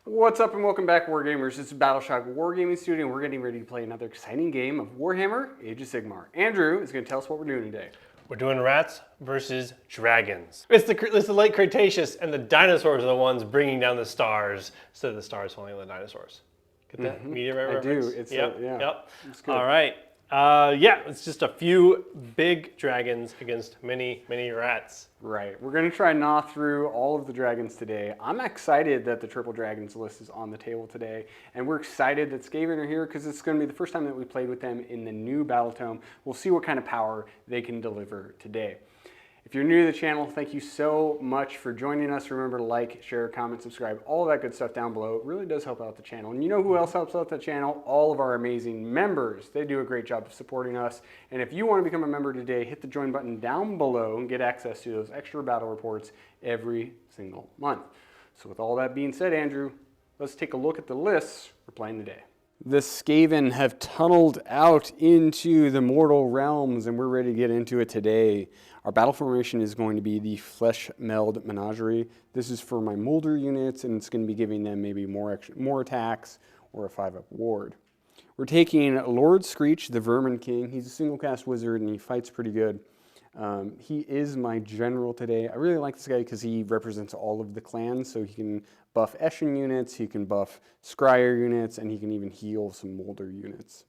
What's up and welcome back, Wargamers. It's Battleshock Wargaming Studio and we're getting ready to play another exciting game of Warhammer Age of Sigmar. Andrew is going to tell us what we're doing today. We're doing rats versus dragons. It's the late Cretaceous, and the dinosaurs are the ones bringing down the stars instead of the stars falling on the dinosaurs. Get that meteorite reference? I do. It's yep. It's good. All right. It's just a few big dragons against many rats. Right. We're going to try and gnaw through all of the dragons today. I'm excited that the Triple Dragons list is on the table today, and we're excited that Skaven are here because it's going to be the first time that we played with them in the new Battletome. We'll see what kind of power they can deliver today. If you're new to the channel, thank you so much for joining us. Remember to like, share, comment, subscribe, all of that good stuff down below. It really does help out the channel. And you know who else helps out the channel? All of our amazing members. They do a great job of supporting us. And if you want to become a member today, hit the join button down below and get access to those extra battle reports every single month. So with all that being said, Andrew, let's take a look at the lists we're playing today. The Skaven have tunneled out into the mortal realms, and we're ready to get into it today. Our battle formation is going to be the Flesh Meld Menagerie. This is for my Molder units, and it's going to be giving them maybe more attacks or a 5-up ward. We're taking Lord Screech, the Vermin King. He's a single cast wizard, and he fights pretty good. He is my general today. I really like this guy because he represents all of the clans, so he can buff Eshin units, he can buff Scryer units, and he can even heal some Molder units.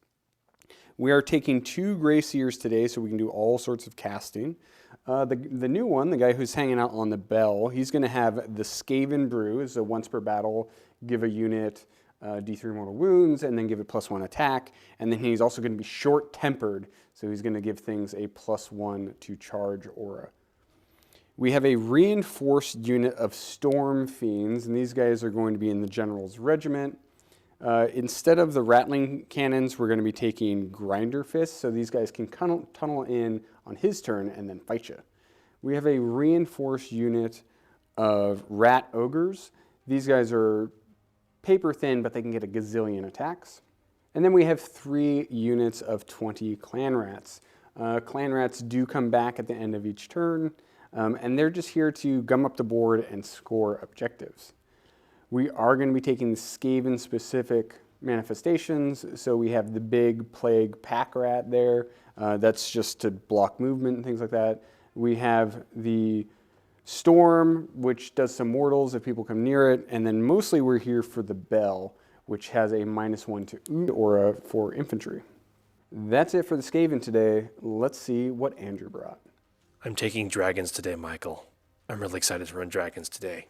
We are taking 2 Grey Seers today, so we can do all sorts of casting. The new one, the guy who's hanging out on the bell, he's going to have the Skaven Brew, so once per battle, give a unit D3 mortal wounds, and then give it +1 attack. And then he's also going to be short-tempered, so he's going to give things a +1 to charge aura. We have a reinforced unit of Storm Fiends, and these guys are going to be in the General's Regiment. Instead of the Rattling Cannons, we're going to be taking Grinder Fists, so these guys can tunnel in on his turn and then fight you. We have a reinforced unit of Rat Ogres. These guys are paper thin, but they can get a gazillion attacks. And then we have 3 units of 20 Clan Rats. Clan Rats do come back at the end of each turn, and they're just here to gum up the board and score objectives. We are going to be taking the Skaven-specific manifestations, so we have the big Plague Pack Rat there. That's just to block movement and things like that. We have the Storm, which does some mortals if people come near it, and then mostly we're here for the Bell, which has a -1 to Ood aura for infantry. That's it for the Skaven today. Let's see what Andrew brought. I'm taking dragons today, Michael. I'm really excited to run dragons today.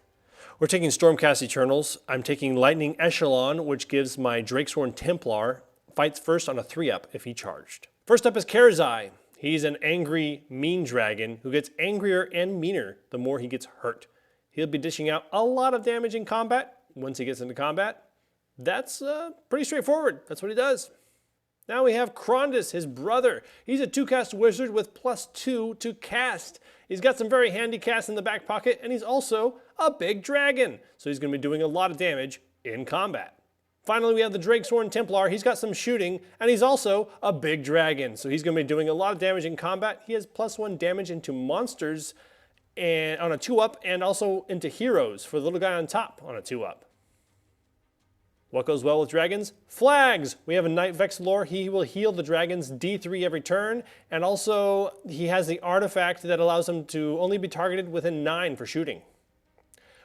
We're taking Stormcast Eternals. I'm taking Lightning Echelon, which gives my Drakesworn Templar fights first on a 3-up if he charged. First up is Karazai. He's an angry, mean dragon who gets angrier and meaner the more he gets hurt. He'll be dishing out a lot of damage in combat once he gets into combat. That's pretty straightforward. That's what he does. Now we have Krondis, his brother. He's a 2-cast wizard with +2 to cast. He's got some very handy casts in the back pocket, and he's also a big dragon. So he's going to be doing a lot of damage in combat. Finally, we have the Drakesworn Templar. He's got some shooting, and he's also a big dragon. So he's going to be doing a lot of damage in combat. He has +1 damage into monsters and on a 2-up, and also into heroes for the little guy on top on a 2-up. What goes well with dragons? Flags! We have a Knight Vexilor. He will heal the dragons D3 every turn, and also he has the artifact that allows him to only be targeted within 9 for shooting.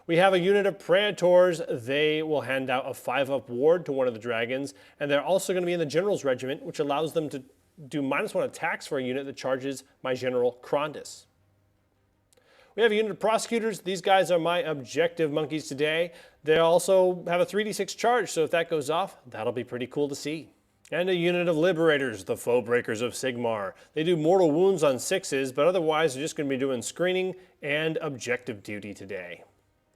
We have a unit of Praetors. They will hand out a 5-up ward to one of the dragons, and they're also going to be in the General's Regiment, which allows them to do -1 attacks for a unit that charges my General Krondis. We have a unit of Prosecutors. These guys are my objective monkeys today. They also have a 3d6 charge, so if that goes off, that'll be pretty cool to see. And a unit of Liberators, the Foe Breakers of Sigmar. They do mortal wounds on 6s, but otherwise they're just going to be doing screening and objective duty today.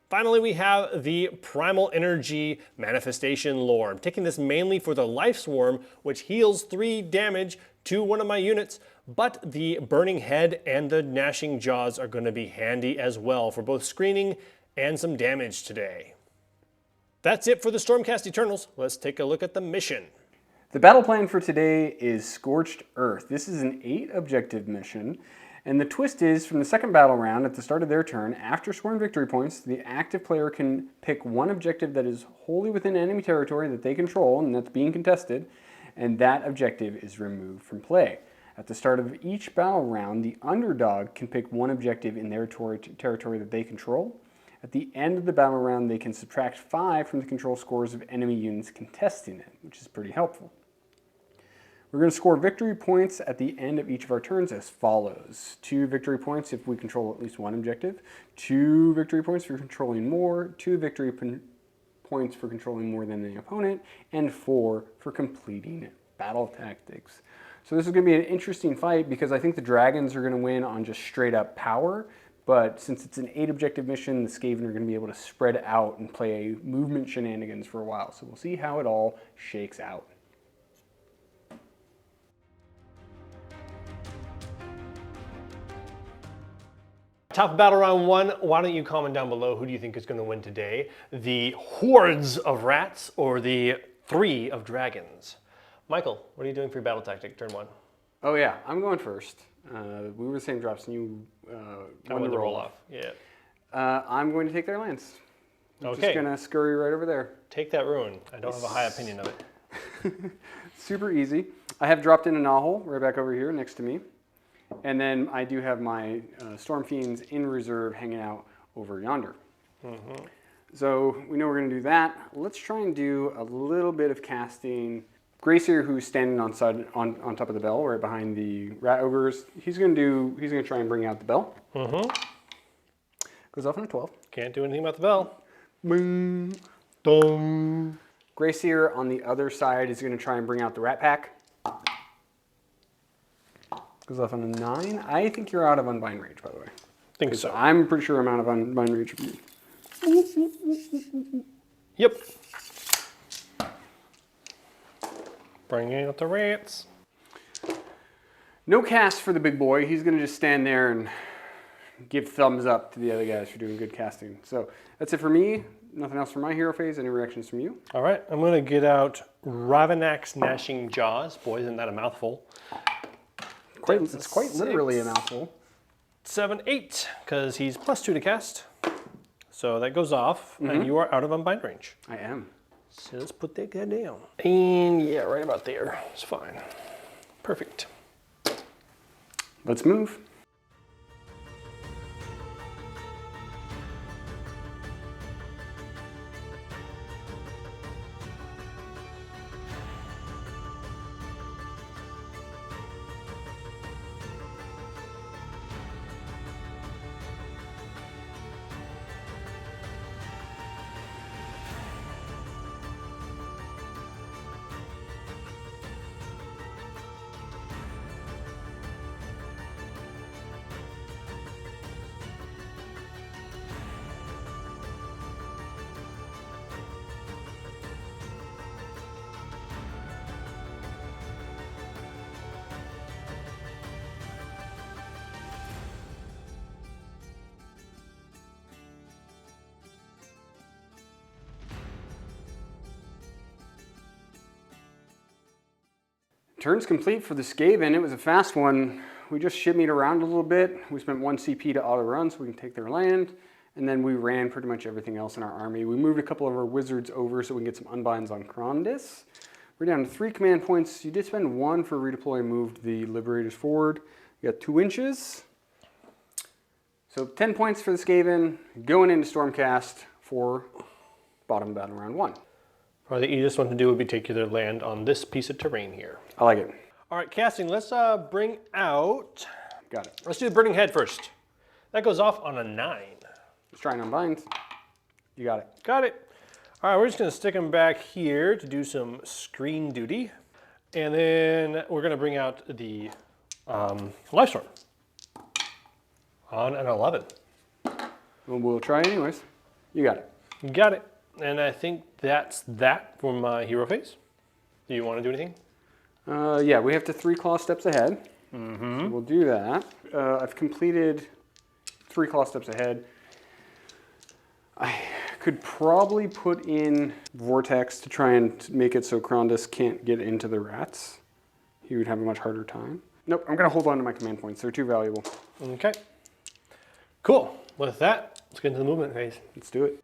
Finally, we have the Primal Energy Manifestation Lore. I'm taking this mainly for the Life Swarm, which heals 3 damage to one of my units, but the Burning Head and the Gnashing Jaws are going to be handy as well for both screening and some damage today. That's it for the Stormcast Eternals. Let's take a look at the mission. The battle plan for today is Scorched Earth. This is an 8 objective mission, And the twist is, from the second battle round, at the start of their turn, after scoring victory points, the active player can pick one objective that is wholly within enemy territory that they control and that's being contested, and that objective is removed from play. At the start of each battle round, the underdog can pick one objective in their territory that they control. At the end of the battle round, they can subtract 5 from the control scores of enemy units contesting it, which is pretty helpful. We're going to score victory points at the end of each of our turns as follows. 2 victory points if we control at least one objective, 2 victory points for controlling more, 2 victory points for controlling more than the opponent, and 4 for completing battle tactics. So this is going to be an interesting fight because I think the dragons are going to win on just straight up power, but since it's an 8 objective mission, the Skaven are going to be able to spread out and play movement shenanigans for a while. So we'll see how it all shakes out. Top of battle round 1, why don't you comment down below who do you think is going to win today? The hordes of rats or the 3 of dragons? Michael, what are you doing for your battle tactic, turn 1? Oh yeah, I'm going first. We were the same drops and you won the roll off. Yeah. I'm going to take their lands. I'm Okay. just going to scurry right over there. Take that ruin. I don't have a high opinion of it. Super easy. I have dropped in a Nahul right back over here next to me. And then I do have my Storm Fiends in reserve hanging out over yonder. So we know we're going to do that. Let's try and do a little bit of casting. Gracier, who's standing on top of the bell, right behind the rat ogres, he's going to try and bring out the bell. Goes off on a 12. Can't do anything about the bell. Boom. Dum. Gracier on the other side is going to try and bring out the rat pack. Goes off on a 9. I think you're out of Unbind Rage, by the way. Think so. I'm pretty sure I'm out of Unbind Rage of you. Yep. Bringing out the rats. No cast for the big boy. He's going to just stand there and give thumbs up to the other guys for doing good casting. So that's it for me. Nothing else for my hero phase. Any reactions from you? All right, I'm going to get out Ravenak's Gnashing Jaws. Boy, isn't that a mouthful. It's quite literally a mouthful. 7, 8, because he's +2 to cast. So that goes off, and you are out of Unbind range. I am. So let's put that guy down. And yeah, right about there. It's fine. Perfect. Let's move. Turn's complete for the Skaven. It was a fast one. We just shimmied around a little bit. We spent 1 CP to auto run so we can take their land. And then we ran pretty much everything else in our army. We moved a couple of our wizards over so we can get some unbinds on Krondis. We're down to 3 command points. You did spend 1 for redeploy and moved the Liberators forward. You got 2 inches. So 10 points for the Skaven going into Stormcast for bottom battle round 1. Probably the easiest one to do would be take their land on this piece of terrain here. I like it. All right, casting. Let's bring out. Got it. Let's do the Burning Head first. That goes off on a 9. Let's try and unbind. You got it. Got it. All right, we're just going to stick them back here to do some screen duty. And then we're going to bring out the Lifestorm on an 11. Well, we'll try anyways. You got it. You got it. And I think that's that for my hero phase. Do you want to do anything? Yeah, we have to 3 claw steps ahead. So we'll do that. I've completed 3 claw steps ahead. I could probably put in Vortex to try and make it so Krondis can't get into the rats. He would have a much harder time. Nope, I'm going to hold on to my command points. They're too valuable. Okay. Cool. With that, let's get into the movement phase. Let's do it.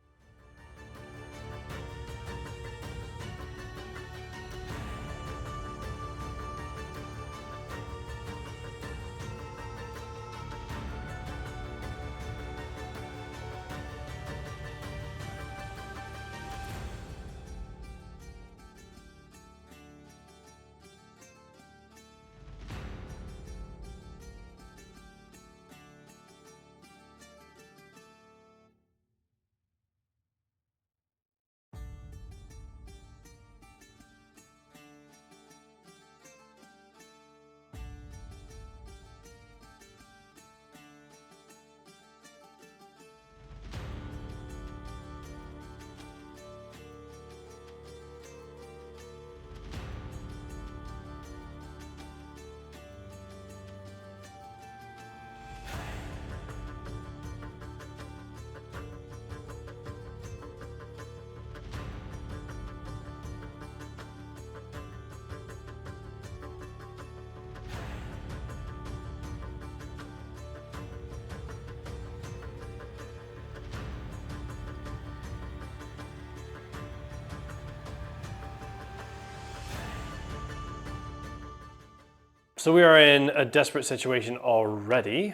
So we are in a desperate situation already.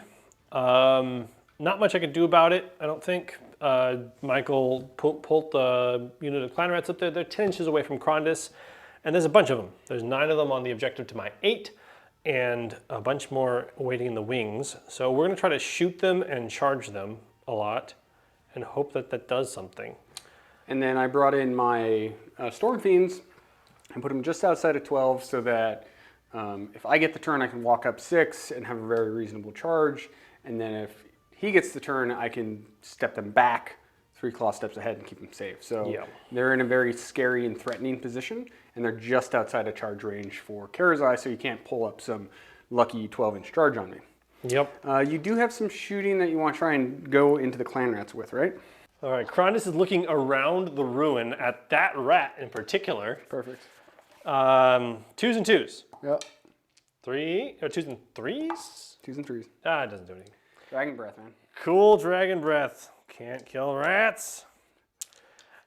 Not much I can do about it, I don't think. Michael pulled the unit of clan rats up there. They're 10 inches away from Krondis, and there's a bunch of them. There's 9 of them on the objective to my 8, and a bunch more waiting in the wings. So we're gonna try to shoot them and charge them a lot, and hope that that does something. And then I brought in my Storm Fiends and put them just outside of 12 so that if I get the turn, I can walk up 6 and have a very reasonable charge. And then if he gets the turn, I can step them back 3 claw steps ahead and keep them safe. So they're in a very scary and threatening position, and they're just outside of charge range for Karazai, so you can't pull up some lucky 12-inch charge on me. Yep. You do have some shooting that you want to try and go into the clan rats with, right? All right, Krondis is looking around the ruin at that rat in particular. Perfect. 2s and 2s. Yep. 2s and 3s? 2s and 3s. Ah, it doesn't do anything. Dragon breath, man. Cool dragon breath. Can't kill rats.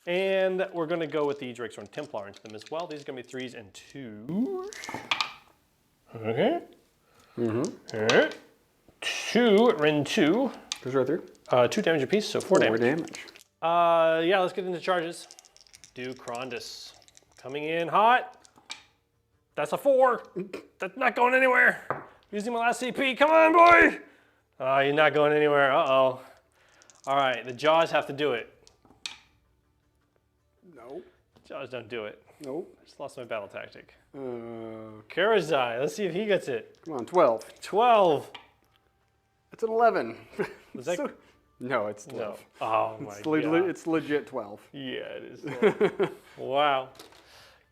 And we're gonna go with the Drakesworn Templar into them as well. These are gonna be 3s and 2s. Okay. Mm-hmm. 2, Ren 2. Goes right through. 2 damage apiece, so 4 damage. 4 damage. Yeah, let's get into charges. Do Krondis. Coming in hot. That's a 4. That's not going anywhere. Using my last CP. Come on, boy. Oh, you're not going anywhere. Uh-oh. All right, the Jaws have to do it. Nope. Jaws don't do it. Nope. I just lost my battle tactic. Karazai, let's see if he gets it. Come on, 12. 12. It's an 11. Was that... No, it's 12. No. Oh my God. It's legit 12. Yeah, it is. Wow.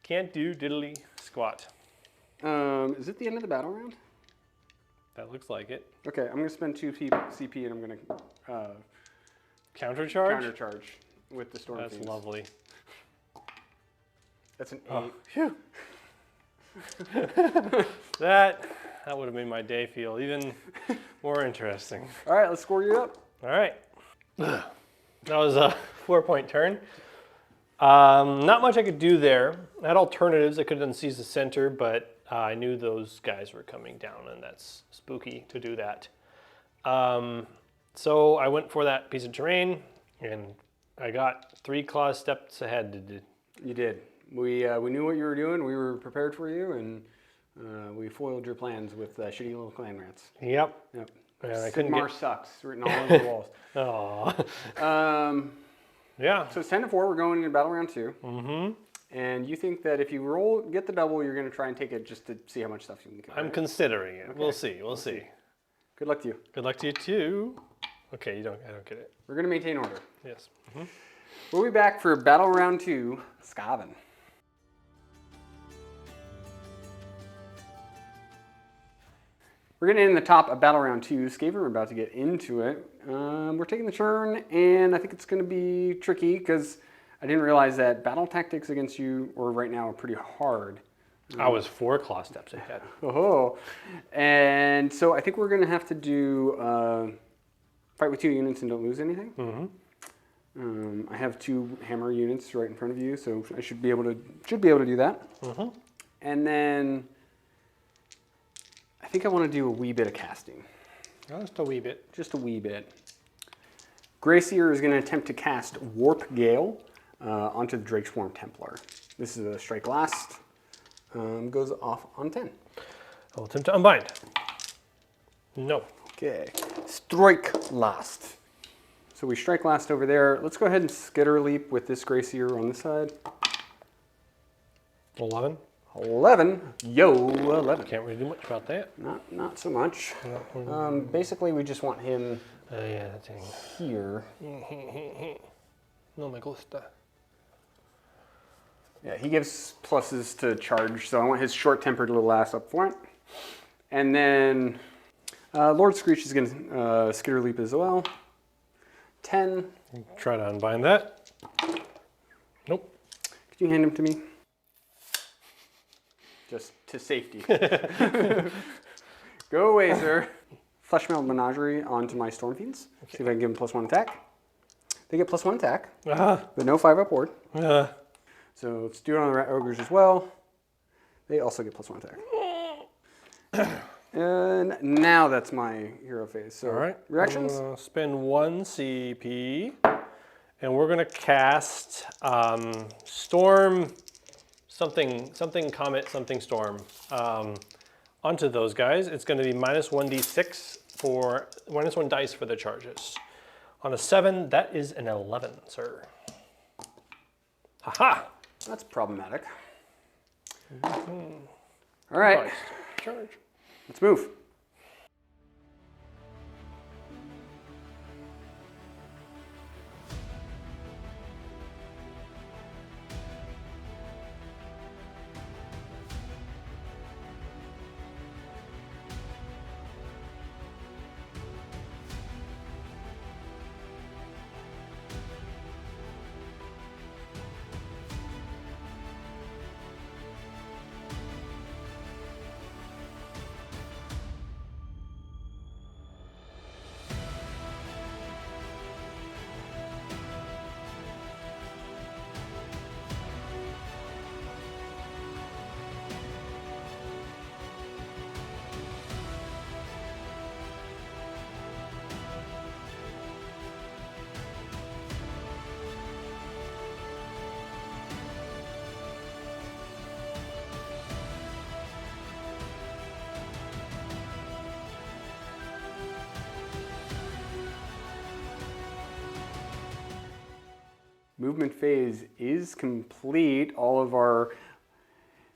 Can't do diddly squat. Is it the end of the battle round? That looks like it. Okay, I'm going to spend 2 CP and I'm going to Countercharge? with the Storm That's Fiends. lovely. That's an 8. Oh, phew. That would have made my day feel even more interesting. All right, let's score you up. All right. That was a 4-point turn. Not much I could do there. I had alternatives. I could have done seize the center, but I knew those guys were coming down, and that's spooky to do that. So I went for that piece of terrain, and I got 3 claw steps ahead. You did. We knew what you were doing. We were prepared for you, and we foiled your plans with shitty little clan rats. Yep. Yep. I Sigmar sucks written all over the walls. Oh. Yeah. So it's 10-4. We're going into battle round 2. Mm-hmm. And you think that if you get the double, you're going to try and take it just to see how much stuff you can get. I'm considering it. Okay. We'll see. We'll see. Good luck to you. Good luck to you too. Okay, I don't get it. We're going to maintain order. Yes. Mm-hmm. We'll be back for battle round 2, Skaven. We're getting in the top of battle round 2. Skaven, we're about to get into it. We're taking the turn, and I think it's going to be tricky because I didn't realize that battle tactics against you, or right now, are pretty hard. I was 4 claw steps ahead. Oh, and so I think we're going to have to do fight with 2 units and don't lose anything. I have 2 hammer units right in front of you, so I should be able to do that. And then I think I want to do a wee bit of casting. Just a wee bit. Just a wee bit. Grayseer is going to attempt to cast Warp Gale onto the Drake Swarm Templar. This is a strike last. Goes off on 10. I'll attempt to unbind. No. Okay. Strike last. So we strike last over there. Let's go ahead and skitter leap with this Grayseer on this side. 11. 11. Yo, 11. Can't really do much about that. Not so much. Basically, we just want him Yeah, that's it. here. No me gusta. Yeah, he gives pluses to charge, so I want his short-tempered little ass up front. And then Lord Screech is going to skitter leap as well. 10. Try to unbind that. Nope. Could you hand him to me? Just to safety. Go away, sir. Fleshmail Menagerie onto my Storm Fiends. Okay. See if I can give them +1 attack. They get +1 attack, but no 5-up ward. So let's do it on the Rat Ogres as well. They also get +1 attack. And now that's my hero phase. So, all right. Reactions? I'm gonna spend 1 CP, and we're gonna cast Storm, something Comet, something Storm onto those guys. It's going to be -1d6 for -1 dice for the charges. On a 7, that is an 11, sir. Haha. That's problematic. All right. Nice. Charge. Let's move. Movement phase is complete. All of our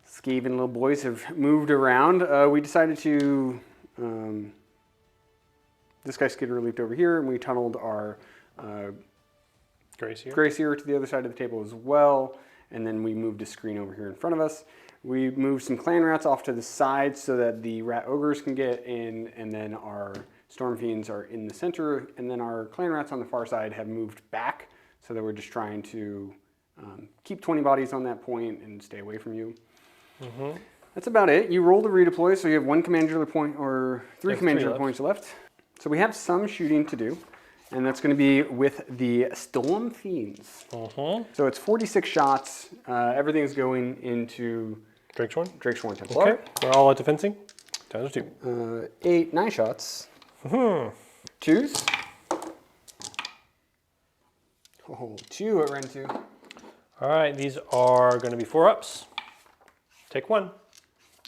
Skaven little boys have moved around. We decided to, this guy skitter leaped over here, and we tunneled our Grayseer to the other side of the table as well. And then we moved a screen over here in front of us. We moved some clan rats off to the side so that the rat ogres can get in, and then our storm fiends are in the center, and then our clan rats on the far side have moved back. So that we're just trying to keep 20 bodies on that point and stay away from you. That's about it. You rolled a redeploy, so you have 1 commander point or 3 commander points left. So we have some shooting to do, and that's going to be with the Storm Fiends. So it's 46 shots. Everything's going into Drake Sworn Templar. Okay, we're all at defensing. Times 2. 9 shots. 2s. Oh, 2 at Ren 2. All right, these are going to be 4-ups. Take 1.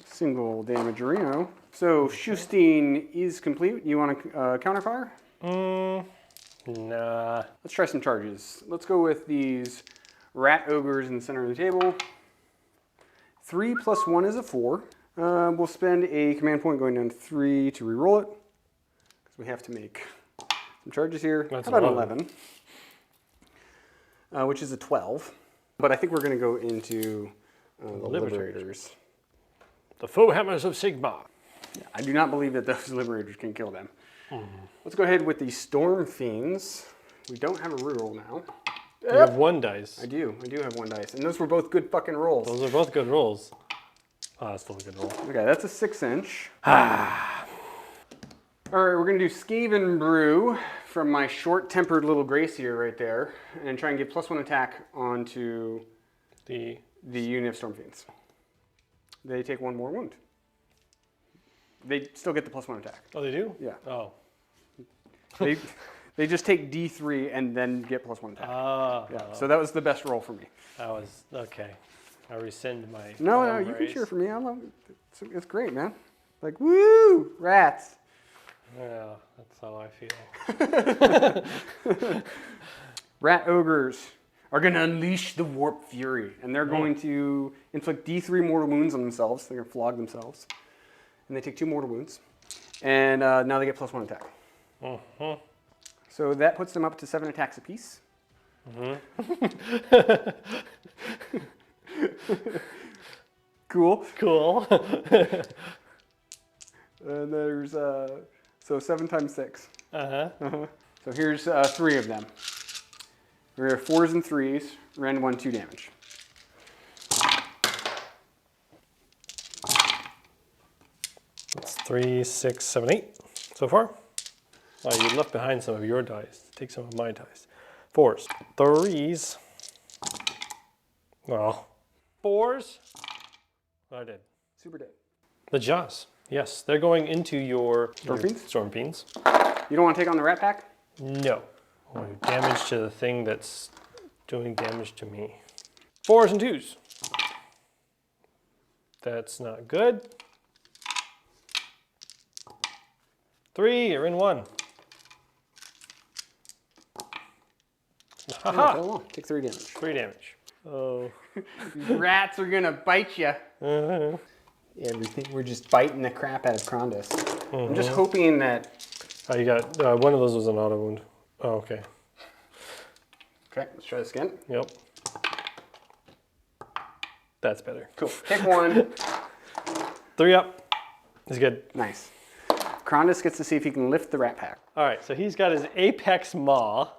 Single damage Reno. So Shustine is complete. You want to counterfire? Nah. Let's try some charges. Let's go with these rat ogres in the center of the table. 3 + 1 is a 4. We'll spend a command point going down to 3 to reroll it, because we have to make some charges here. That's How about 11? Which is a 12. But I think we're going to go into the Liberators. The foe hammers of Sigmar. Yeah, I do not believe that those Liberators can kill them. Let's go ahead with the Storm Fiends. We don't have a reroll now. You have 1 dice. I do have 1 dice. And those were both good fucking rolls. Those are both good rolls. Oh, that's still a good roll. Okay, that's a 6-inch. All right, we're gonna do Skaven Brew from my short-tempered little Gracier right there, and try and get +1 attack onto The unit of Stormfiends. They take 1 more wound. They still get the +1 attack. Oh, they do? Yeah. Oh. They just take D3 and then get +1 attack. Yeah. So that was the best roll for me. That was okay. I rescind my. No, you can cheer for me. I love it. It's great, man. Like, woo, rats. Yeah, that's how I feel. Rat ogres are going to unleash the warp fury, and they're going to inflict D3 mortal wounds on themselves. They're going to flog themselves, and they take 2 mortal wounds, and now they get +1 attack. So that puts them up to 7 attacks apiece. Cool. Cool. And there's so 7 times 6. Uh-huh. So here's 3 of them. We have 4s and 3s. Rend 1, 2 damage. That's 3, 6, 7, 8 so far. Oh, you left behind some of your dice. Take some of my dice. 4s. 3s. Well, 4s. I did. Super dead. The Jaws. Yes, they're going into your Stormfiends? Stormfiends. You don't want to take on the rat pack? No. I want to do damage to the thing that's doing damage to me. 4s and 2s. That's not good. 3, you're in 1. Haha. Oh, take 3 damage. 3 damage. Oh. These rats are gonna bite you. Everything. We're just biting the crap out of Krondus. I'm just hoping that. Oh, you got one of those was an auto wound. Oh, okay. Okay, let's try this again. Yep. That's better. Cool. Take 1. 3 up. Is good. Nice. Krondus gets to see if he can lift the rat pack. All right, so he's got his Apex Maw.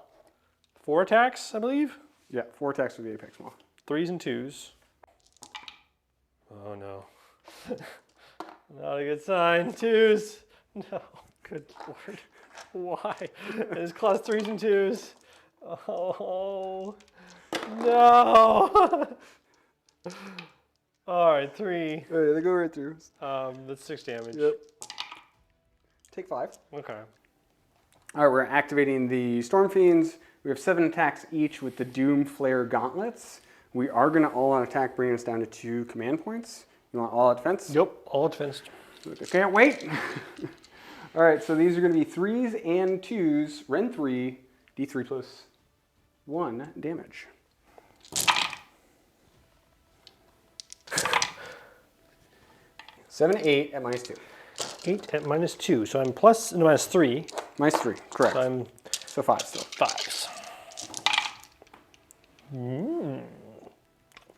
4 attacks, I believe. Yeah, 4 attacks with the Apex Maw. 3s and 2s. Oh no. Not a good sign. 2s. No. Good lord. Why? His class 3s and 2s. Oh no. All right, 3. All right, they go right through. That's 6 damage. Yep. Take 5. Okay. All right, we're activating the Stormfiends. We have 7 attacks each with the Doom Flare Gauntlets. We are going to all-out attack, bringing us down to 2 command points. You want all-out defense? Yep, all defense. I can't wait. All right, so these are going to be 3s and 2s. Rend 3, D3 plus 1 damage. Seven, 8 at -2. 8 at -2, so I'm plus no, -3. -3, correct. So I'm So 5 still. 5s.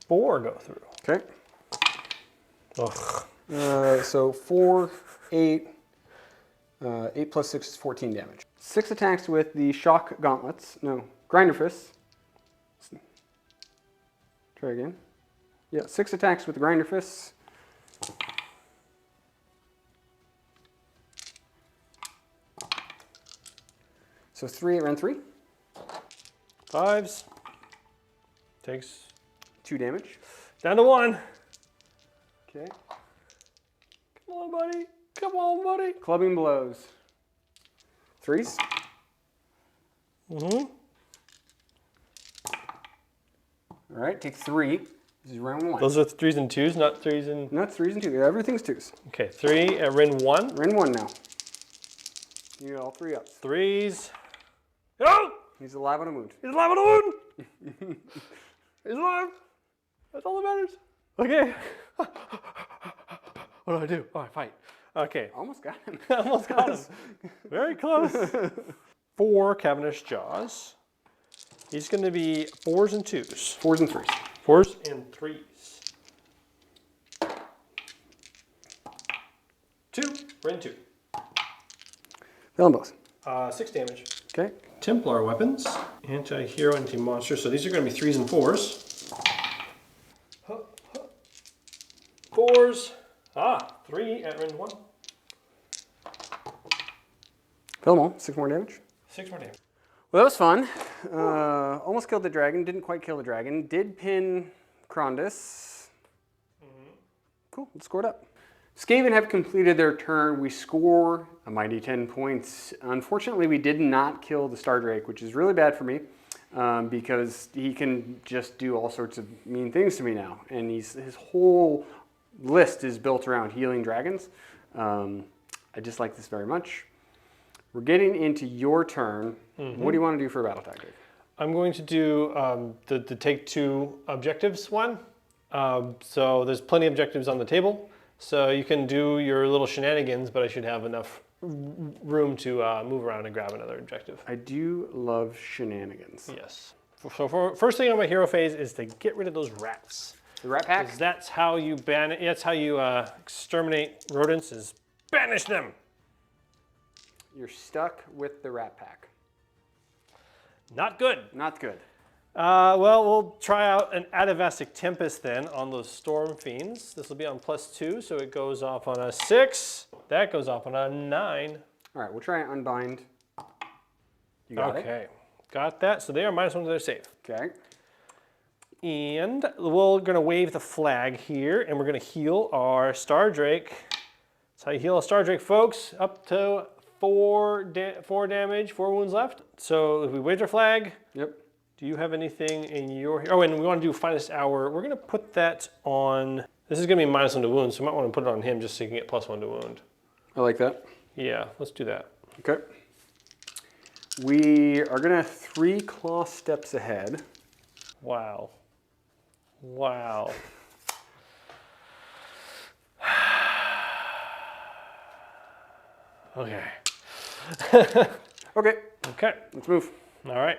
4 go through. Okay. Ugh. So 4, 8, 8 plus 6 is 14 damage. 6 attacks with the Shock Gauntlets. No, Grinder Fists. Try again. Yeah, 6 attacks with the Grinder Fists. So 3 at Rend 3. 5s. Takes 2 damage. down to 1. Okay. Come on, buddy. Come on, buddy. Clubbing blows. 3s. Mm-hmm. All right, take 3. This is round 1. Those are 3s and 2s, not 3s and... No, it's 3s and 2s. Everything's 2s. Okay, 3 at Rin 1. Rend 1 now. You get all 3 ups. 3s. Oh! He's alive on a wound. He's alive on a wound! He's alive! That's all that matters. Okay. What do I do? Oh, I fight. Okay. Almost got him. Almost got him. Very close. 4 Cavendish Jaws. He's going to be 4s and 2s. 4s and 3s. 4s and 3s. 2. Rin 2. Kill them both. 6 damage. Okay. Templar weapons. Anti-hero, anti-monster. So these are going to be 3s and 4s. 4s. 3 at range 1. Kill them all. 6 more damage. 6 more damage. Well, that was fun. Almost killed the dragon. Didn't quite kill the dragon. Did pin Krondus. Cool. Let's score it up. Skaven have completed their turn. We score a mighty 10 points. Unfortunately, we did not kill the Star Drake, which is really bad for me because he can just do all sorts of mean things to me now. And his whole list is built around healing dragons. I dislike this very much. We're getting into your turn. What do you want to do for a battle tactic? I'm going to do the take 2 objectives one. So there's plenty of objectives on the table. So you can do your little shenanigans, but I should have enough room to move around and grab another objective. I do love shenanigans. Yes. So first thing on my hero phase is to get rid of those rats. The rat pack? 'Cause that's how you that's how you exterminate rodents, is banish them. You're stuck with the rat pack. Not good. Not good. Well, we'll try out an Atavastic Tempest then on those Storm Fiends. This will be on +2, so it goes off on a 6. That goes off on a 9. All right, we'll try and unbind. You got it? Okay, got that. So they are -1 to their save. Okay. And we're going to wave the flag here, and we're going to heal our Star Drake. That's how you heal a Star Drake, folks. Up to 4 damage, 4 wounds left. So if we wave our flag. Yep. Do you have anything in your... Oh, and we want to do Finest Hour. We're going to put that on... This is going to be -1 to wound, so we might want to put it on him just so you can get +1 to wound. I like that. Yeah, let's do that. Okay. We are going to 3 claw steps ahead. Wow. Wow. Okay. Okay. Okay. Let's move. All right.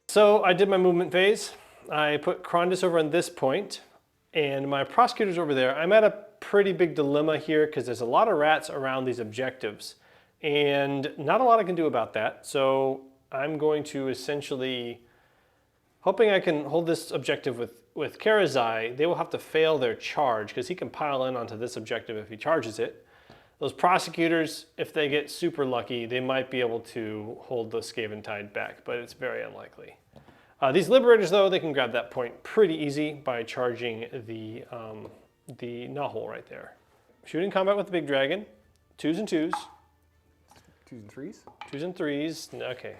So I did my movement phase. I put Krondus over on this point, and my prosecutor's over there. I'm at a pretty big dilemma here because there's a lot of rats around these objectives, and not a lot I can do about that. So I'm going to essentially, hoping I can hold this objective with Karazai, they will have to fail their charge because he can pile in onto this objective if he charges it. Those prosecutors, if they get super lucky, they might be able to hold the Skaven tide back, but it's very unlikely. These Liberators, though, they can grab that point pretty easy by charging the Nahul right there. Shooting combat with the big dragon, 2s and 2s. 2s and 3s? 2s and 3s, okay.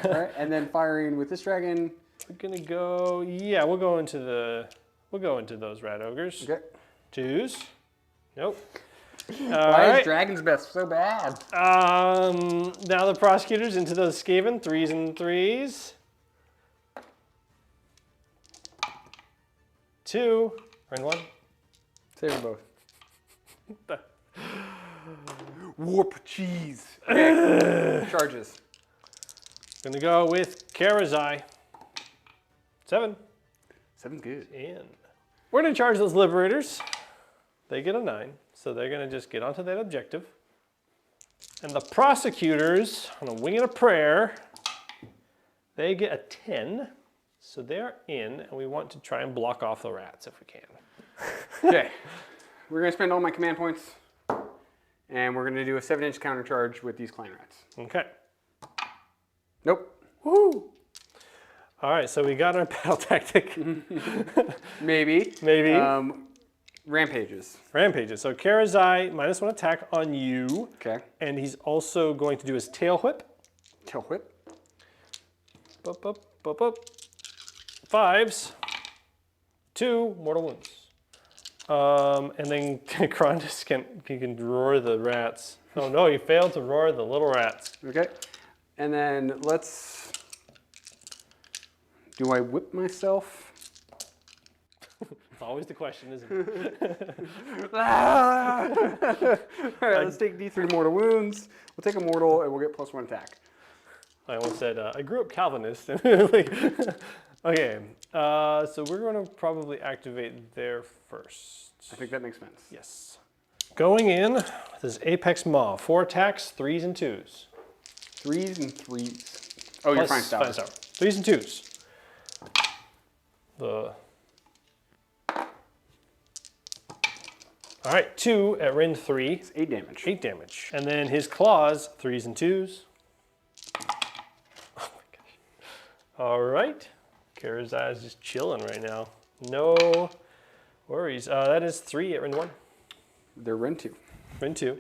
All right, and then firing with this dragon. We're gonna go, yeah, we'll go into those rat ogres. Okay. 2s, nope. Why is Dragon's Breath so bad? Now the prosecutors into those Skaven, 3s and 3s. 2, and 1. Save them both. Warp cheese. Okay. Charges. Gonna go with Karazai. 7. 7's good. In. We're gonna charge those Liberators. They get a 9, so they're going to just get onto that objective. And the prosecutors, on a wing and a prayer, they get a 10, so they're in, and we want to try and block off the rats if we can. Okay, we're going to spend all my command points, and we're going to do a 7-inch counter charge with these clan rats. Okay. Nope. Woo! All right, so we got our battle tactic. Maybe. Maybe. Rampages. Rampages. So Karazai, -1 attack on you. Okay. And he's also going to do his tail whip. Tail whip. Bup, bup, bup, bup. 5s. 2 mortal wounds. And then Krondus can roar the rats. Oh no, he failed to roar the little rats. Okay. And then let's... Do I whip myself? It's always the question, isn't it? All right, let's take D3 mortal wounds. We'll take a mortal and we'll get +1 attack. I almost said, I grew up Calvinist. Okay, so we're going to probably activate there first. I think that makes sense. Yes. Going in with his Apex Maw. 4 attacks, 3s and 2s. 3s and 3s. Oh, you're fine, Stout. 3s and 2s. All right, 2 at Ren 3. It's 8 damage. 8 damage. And then his claws, 3s and 2s. Oh my gosh. All right. Karazai is just chilling right now. No worries. That is 3 at Ren 1. They're Ren 2. Ren 2.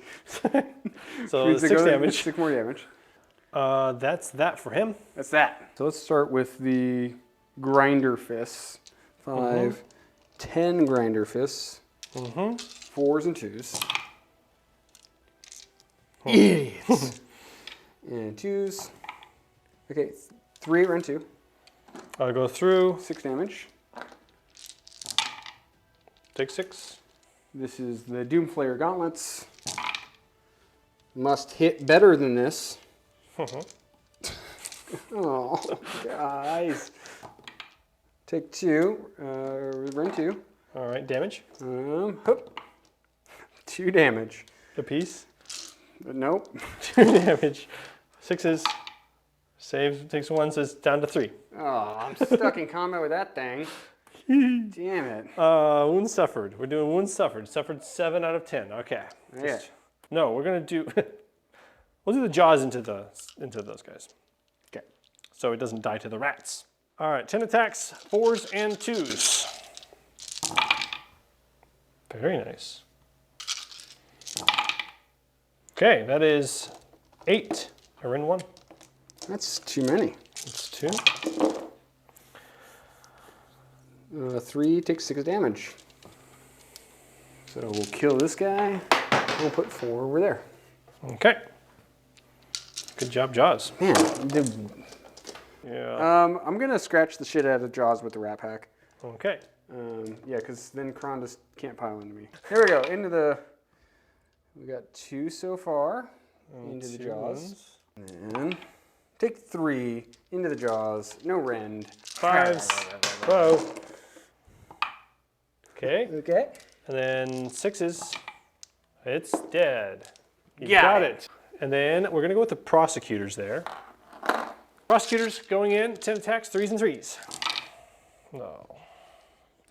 So 6 damage. 6 more damage. That's that for him. That's that. So let's start with the Grinder Fists. 5, 10 Grinder Fists. 4s and 2s. Idiots. And 2s. Okay, 3 at Ren 2. I'll go through. 6 damage. Take 6. This is the Doomflayer Gauntlets. Must hit better than this. Oh, guys. Take 2. Ren 2. All right, damage. Hoop. 2 damage. A piece. But nope. 2 damage. 6s. Saves, takes 1, says down to 3. Oh, I'm stuck in combat with that thing. Damn it. Wounds suffered. We're doing wounds suffered. Suffered 7 out of 10. Okay. Yeah. No, we're gonna do. We'll do the jaws into those guys. Okay. So it doesn't die to the rats. All right, 10 attacks, 4s and 2s. Very nice. Okay, that is 8. I ran 1. That's too many. That's 2. 3 takes 6 damage. So we'll kill this guy. We'll put 4 over there. Okay. Good job, Jaws. Man, Yeah. I'm gonna scratch the shit out of Jaws with the Rat Pack. Okay. Yeah, because then Krondus can't pile into me. Here we go. Into the. We got 2 so far. Into the Jaws. And then take 3 into the Jaws. No rend. 5s. Whoa. Okay. Okay. And then 6s. It's dead. You Got got it. And then we're gonna go with the prosecutors there. Prosecutors going in, 10 attacks, 3s and 3s. No.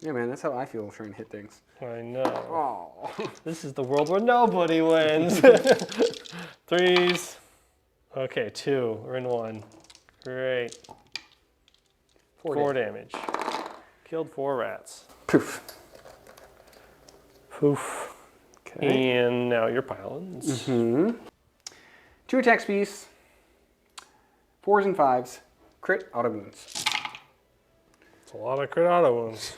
Yeah, man, that's how I feel trying to hit things. I know. Oh. This is the world where nobody wins. 3s. Okay, 2. We're in 1. Great. 4 damage. Killed 4 rats. Poof. Poof. Okay. And now your pylons. 2 attack speeds. 4s and 5s. Crit auto wounds. It's a lot of crit auto wounds.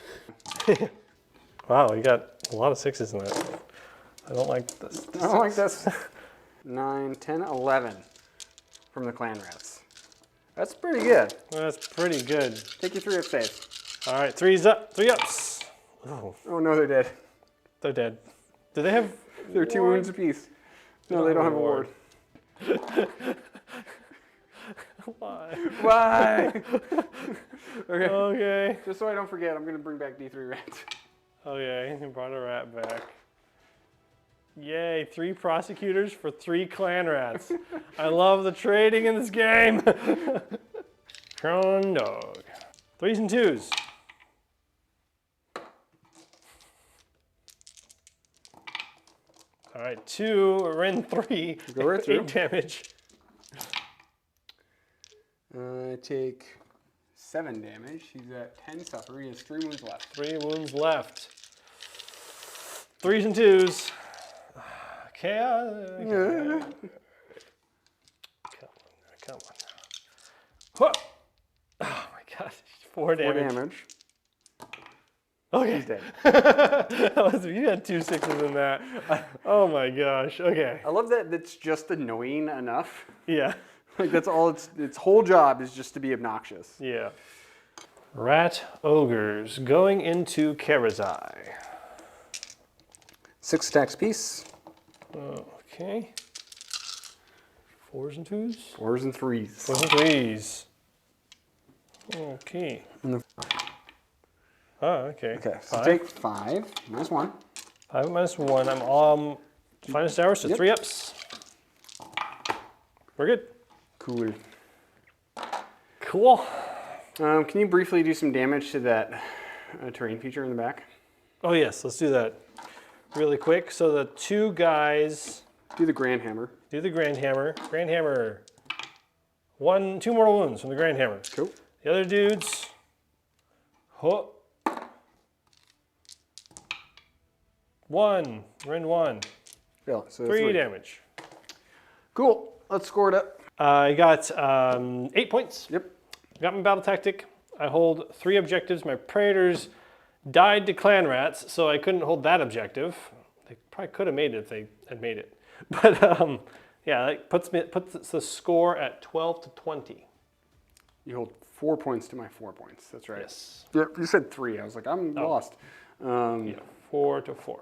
Wow, you got a lot of 6s in that. I don't like this. I don't like this. 9, 10, 11 from the clan rats. That's pretty good. That's pretty good. Take your 3 up safe. All right, 3s up, 3 ups. Oh, Oh no, they're dead. they're dead. Do they have? They're 2 wounds apiece. No, they don't have a ward. Why? Why? Okay. Okay. Just so I don't forget, I'm gonna bring back D3 rats. Okay, you brought a rat back. Yay, 3 prosecutors for 3 clan rats. I love the trading in this game. Crown dog. 3s and 2s. All right, 2, Ren 3, Go right through. 8 damage. I take 7 damage. He's at 10 suffer. He has 3 wounds left. 3 wounds left. 3s and 2s. Okay. Come on. Whoa. Oh my gosh, 4 damage. 4 damage. Okay. He's dead. You had 2 6s in that. Oh my gosh. Okay. I love that it's just annoying enough. Yeah. Like that's all its whole job is just to be obnoxious. Yeah. Rat ogres going into Karazai. 6 attacks apiece. Okay. 4s and 2s? 4s and 3s. 4s and 3s. Okay. Oh, okay. Okay, so 5. take 5 minus 1. 5 minus 1. I'm finest hour, so Yep. 3 ups. We're good. Cool. Cool. Can you briefly do some damage to that terrain feature in the back? Oh yes, let's do that really quick. So the 2 guys Do the Grand Hammer. do the Grand Hammer. Grand Hammer. 2 mortal wounds from the Grand Hammer. Cool. The other dudes. Ho. 1. Ren 1. Yeah, so 3 damage. Cool. Let's score it up. I got 8 points. Yep. Got my battle tactic. I hold 3 objectives. My Praetors died to clan rats, so I couldn't hold that objective. They probably could have made it if they had made it. But yeah, that puts the score at 12 to 20. You hold 4 points to my 4 points. That's right. Yes. Yep. You said 3. I was like, I'm lost. Yeah, 4 to 4.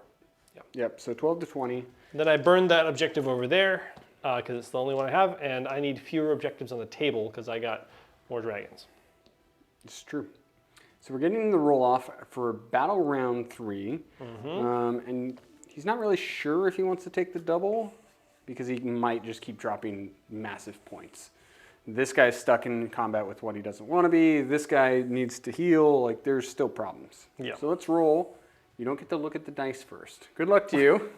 Yep. So 12 to 20. Then I burned that objective over there because it's the only one I have, and I need fewer objectives on the table because I got more dragons. It's true. So we're getting the roll off for battle round 3. And he's not really sure if he wants to take the double because he might just keep dropping massive points. This guy's stuck in combat with what he doesn't want to be. This guy needs to heal. Like there's still problems. Yeah. So let's roll. You don't get to look at the dice first. Good luck to you.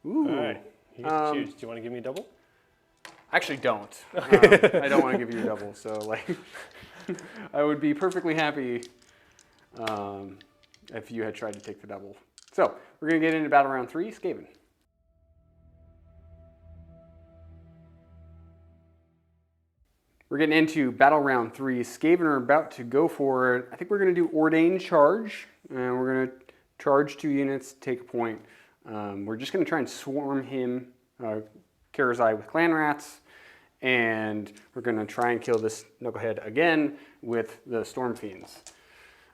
Ooh. All right. You get to choose. Do you want to give me a double? Actually, don't. I don't want to give you a double. So, like, I would be perfectly happy if you had tried to take the double. So, we're going to get into battle round 3, Skaven. We're getting into battle round 3. Skaven are about to go for it. I think we're going to do Ordained Charge. And we're going to charge 2 units, take a point. We're just going to try and swarm him, Karazai, with clan rats. And we're going to try and kill this knucklehead again with the Storm Fiends.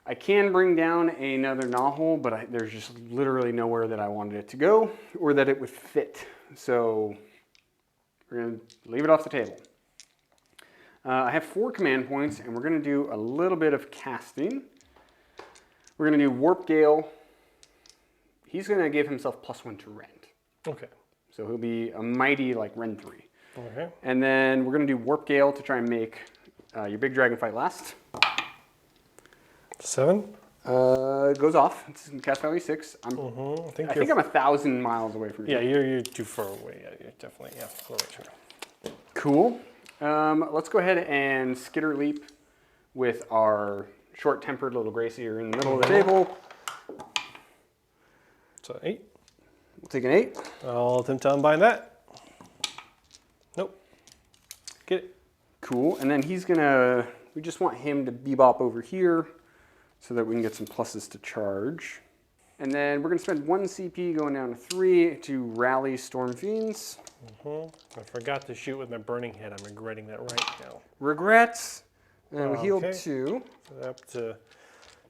I can bring down another Nahul, but there's just literally nowhere that I wanted it to go or that it would fit. So we're going to leave it off the table. I have 4 command points, and we're going to do a little bit of casting. We're going to do Warp Gale. He's going to give himself +1 to rend. Okay. So he'll be a mighty like rend 3. Okay. And then we're going to do Warp Gale to try and make your big dragon fight last. 7? It goes off. It's cast value 6. I think I'm 1,000 miles away from you. Yeah, you're too far away. Yeah, you're definitely, yeah. A little bit true. Cool. Let's go ahead and skitter leap with our short-tempered little Gracie in the middle of the table. So 8. We'll take an 8. I'll attempt to unbind that. Nope. Get it. Cool. And then he's gonna, we just want him to bebop over here so that we can get some pluses to charge. And then we're gonna spend 1 CP going down to 3 to rally Storm Fiends. I forgot to shoot with my burning head. I'm regretting that right now. Regrets. And we healed Okay. 2. So up to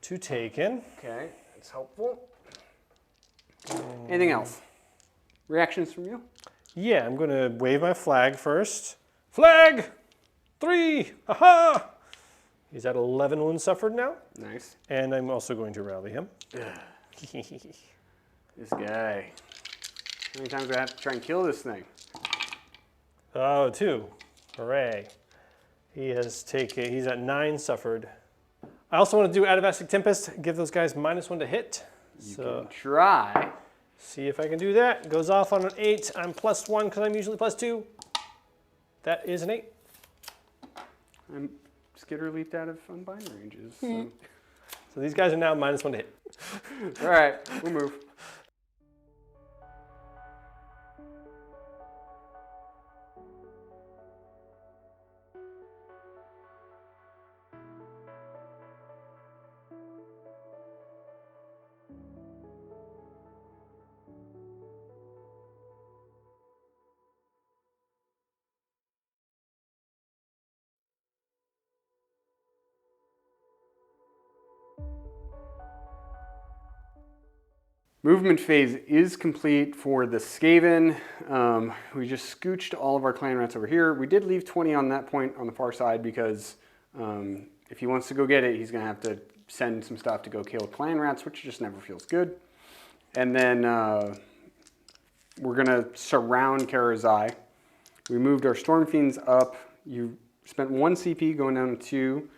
2 taken. Okay, that's helpful. Anything else? Reactions from you? Yeah, I'm gonna wave my flag first. Flag! 3! Aha! He's at 11 wounds suffered now. Nice. And I'm also going to rally him. This guy. How many times do I have to try and kill this thing? Oh, 2. Hooray. He's at 9 suffered. I also want to do Atavastic Tempest, give those guys -1 to hit. You can try. See if I can do that. Goes off on an 8. I'm +1 because I'm usually +2. That is an 8. I'm Skitter leaped out of unbind ranges. So. So these guys are now -1 to hit. All right, we'll move. Movement phase is complete for the Skaven. We just scooched all of our clan rats over here. We did leave 20 on that point on the far side because if he wants to go get it, he's gonna have to send some stuff to go kill clan rats, which just never feels good. And then we're gonna surround Karazai. We moved our Storm Fiends up. You spent 1 CP going down to 2.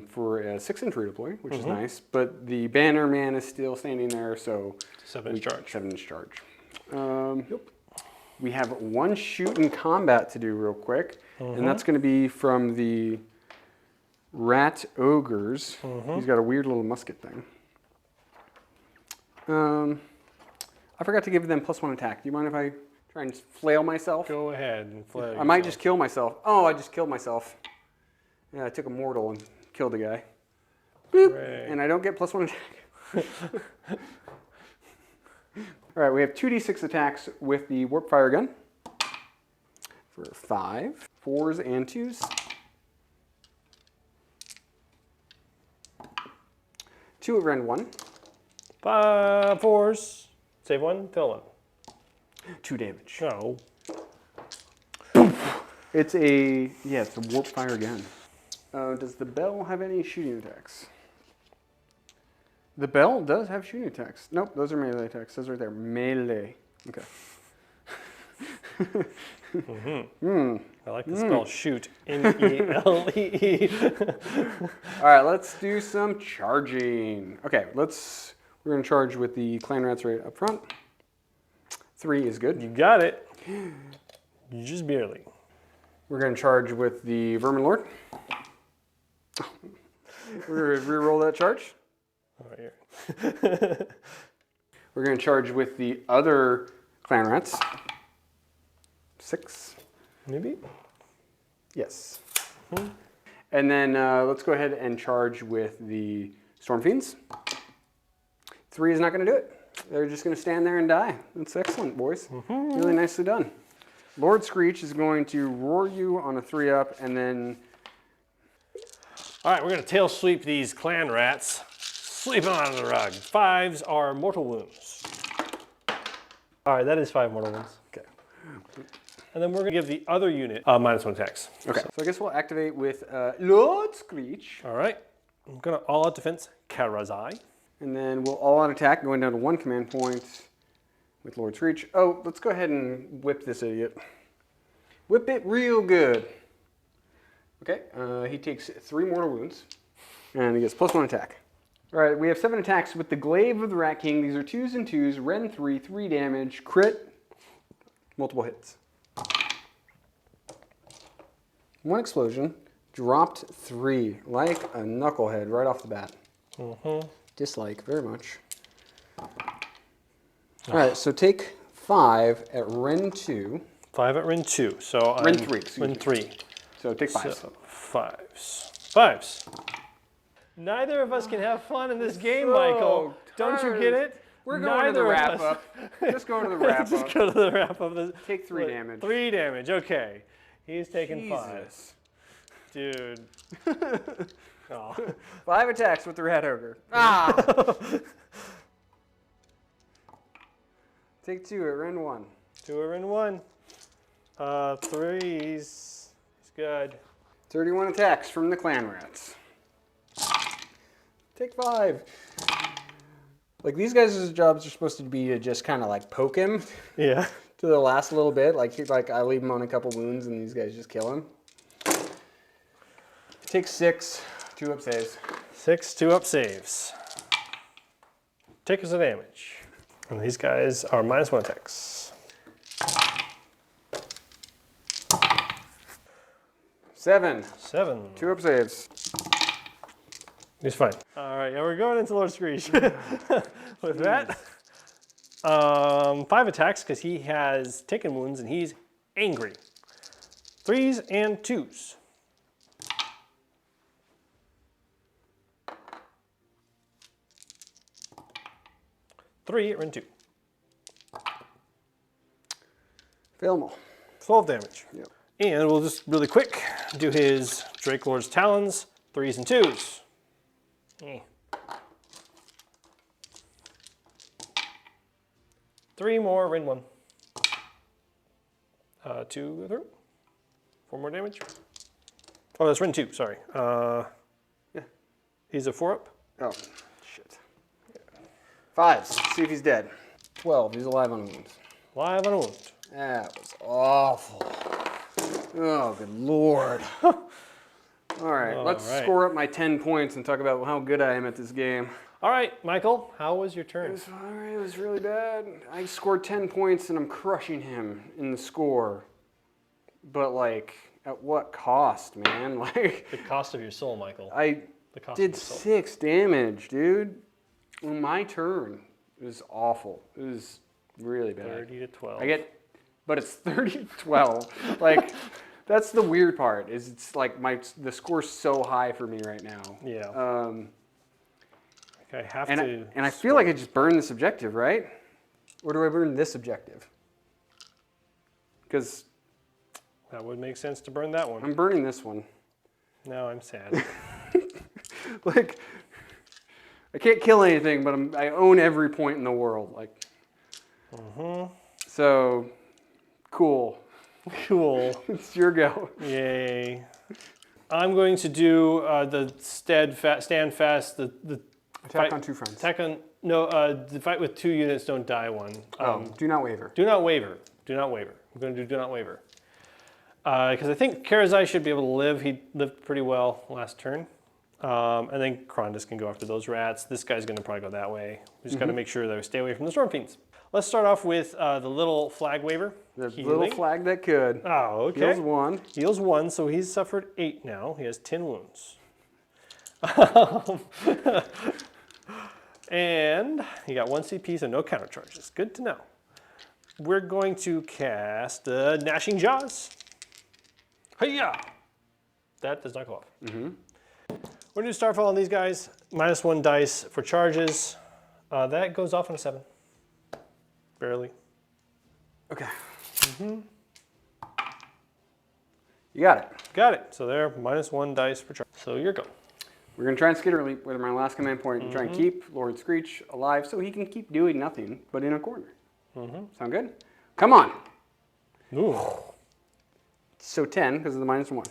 For a 6-inch redeploy, which is nice, but the banner man is still standing there, so 7-inch charge. 7-inch charge. We have 1 shoot in combat to do real quick, and that's going to be from the rat ogres. He's got a weird little musket thing. I forgot to give them +1 attack. Do you mind if I try and flail myself? Go ahead and flail yourself. I might just kill myself. Oh, I just killed myself. Yeah, I took a mortal and killed the guy. Boop! Hooray. And I don't get +1 attack. All right, we have 2d6 attacks with the Warp Fire Gun for 5, 4s and 2s. 2 at rend 1. 5 4s. Save 1, fill 1. 2 damage. Oh. It's a Warp Fire Gun. Does the bell have any shooting attacks? The bell does have shooting attacks. Nope, those are melee attacks. Those right there, melee. Okay. I like the spell shoot. N-E-L-E-E. All right, let's do some charging. Okay, we're gonna charge with the clan rats right up front. 3 is good. You got it. You just barely. We're gonna charge with the Vermin Lord. We're gonna re-roll that charge. Right here. We're gonna charge with the other clan rats. 6. Maybe? Yes. And then let's go ahead and charge with the Storm Fiends. 3 is not gonna do it. They're just gonna stand there and die. That's excellent, boys. Really nicely done. Lord Screech is going to roar you on a 3-up, and then... All right, we're gonna tail sweep these clan rats. Sweep them under the rug. 5s are mortal wounds. All right, that is 5 mortal wounds. Okay. And then we're gonna give the other unit -1 attacks. Okay, so I guess we'll activate with Lord Screech. All right, I'm gonna all-out defense Karazai. And then we'll all-out attack, going down to 1 command point with Lord Screech. Oh, let's go ahead and whip this idiot. Whip it real good. Okay, he takes 3 mortal wounds, and he gets +1 attack. All right, we have 7 attacks with the Glaive of the Rat King. These are 2s and 2s, rend 3, 3 damage, crit, multiple hits. 1 explosion, dropped 3, like a knucklehead right off the bat. Dislike very much. All right, so take 5 at rend 2. 5 at rend 2, so Rend 3, excuse me. Rend 3. So take 5. So 5s. Neither of us can have fun in this game, Michael. Don't you get it? We're going to the wrap up. Just go to the wrap up. Just go to the wrap up. Take 3 damage. 3 damage, okay. He's taking 5. Jesus. Dude. Oh. 5 attacks with the Rat Ogre. Ah! Take 2 at rend 1. 2 at rend 1. 3s. It's good. 31 attacks from the clan rats. Take 5. Like these guys' jobs are supposed to be to just kind of like poke him Yeah. to the last little bit. Like I leave him on a couple wounds and these guys just kill him. Take 6, 2 up saves. 6 2-up saves. Take us a damage. And these guys are -1 attacks. 7, 7. 2 up saves. He's fine. All right, yeah, we're going into Lord Screech. With that, 5 attacks because he has taken wounds and he's angry. 3s and 2s. 3 and 2. Fail them all. 12 damage. Yep. And we'll just really quick do his Drake Lord's Talons, 3s and 2s. Eh. 3 more, Rin 1. 2 go through. 4 more damage. Oh, that's Rin 2, sorry. Yeah. He's a 4-up. Oh, shit. 5s, see if he's dead. 12, he's alive on wounds. Live on a wound. That was awful. Oh, good lord. All right, let's score up my 10 points and talk about how good I am at this game. All right, Michael, how was your turn? It was really bad. I scored 10 points and I'm crushing him in the score. But like, at what cost, man? Like, The cost of your soul, Michael. I The cost did of your soul. 6 damage, dude. On my turn. It was awful. It was really bad. 30 to 12. But it's 30 to 12. Like, that's the weird part, is it's like the score's so high for me right now. Yeah. I have to. And I feel like I just burned this objective, right? Or do I burn this objective? Because That would make sense to burn that one. I'm burning this one. Now I'm sad. Like, I can't kill anything, but I own every point in the world. Like, so, cool. Cool. It's your go. Yay. I'm going to do the stand fast, the Attack fight, on 2 friends. attack on, no, the fight with 2 units, don't die one. Do not waver. Do not waver. Do not waver. I'm going to do not waver. Because I think Karazai should be able to live. He lived pretty well last turn. And then Krondus can go after those rats. This guy's going to probably go that way. We just got to make sure that we stay away from the Storm Fiends. Let's start off with the little flag waver. The Healing. little flag that could. Oh, okay. Heals 1. Heals 1, so he's suffered 8 now. He has 10 wounds. And he got 1 CP, so no counter charges. Good to know. We're going to cast Gnashing Jaws. Hiya! That does not go off. We're going to do Starfall on these guys. -1 dice for charges. That goes off on a 7. Barely. Okay. You got it. Got it. So there, -1 dice for charge. So your go. We're going to try and skitter leap with my last command point and try and keep Lord Screech alive so he can keep doing nothing but in a corner. Sound good? Come on. Ooh. So 10 because of the -1.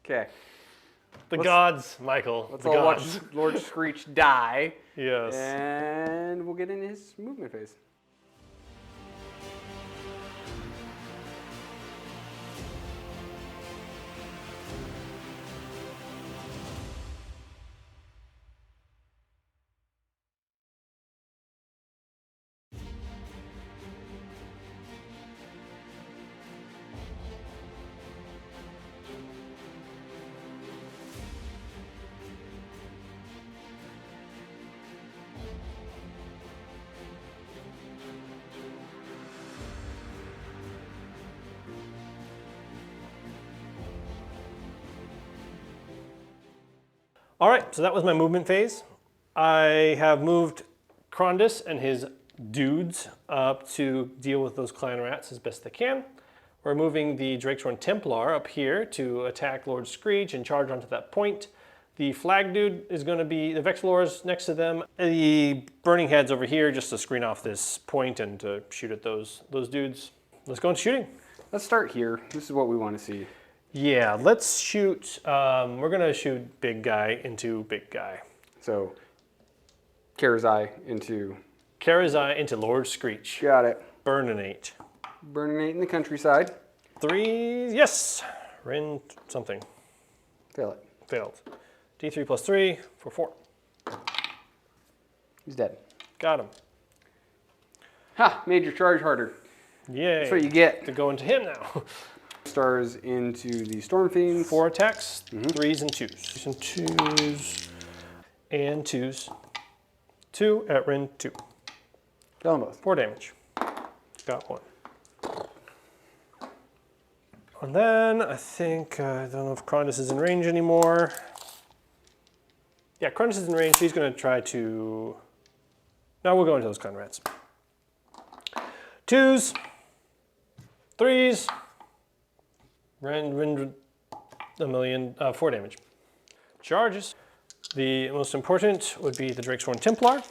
Okay. The gods, Michael. Let's the all gods. watch Lord Screech die. Yes. And we'll get into his movement phase. All right, so that was my movement phase. I have moved Krondus and his dudes up to deal with those clan rats as best they can. We're moving the Drakeshorn Templar up here to attack Lord Screech and charge onto that point. The flag dude is going to be, the Vexilors next to them. The Burning Head's over here just to screen off this point and to shoot at those dudes. Let's go into shooting. Let's start here. This is what we want to see. Yeah, let's shoot, we're going to shoot big guy into big guy. So Karazai into... Karazai into Lord Screech. Got it. Burninate. Burninate in the countryside. 3, yes. Rin something. Fail it. Failed. D3 plus 3 for 4. He's dead. Got him. Ha! Made your charge harder. Yay. That's what you get. To go into him now. Stars into the Storm Fiends. 4 attacks, 3s and 2s. 3s and 2s. And 2s. 2 at Rin 2. Kill them both. 4 damage. Got 1. And then I think, I don't know if Krondus is in range anymore. Yeah, Krondus is in range, so he's going to try to... No, we'll go into those Conrads. 2s. 3s. Rin a million, 4 damage. Charges. The most important would be the Drakesworn Templar.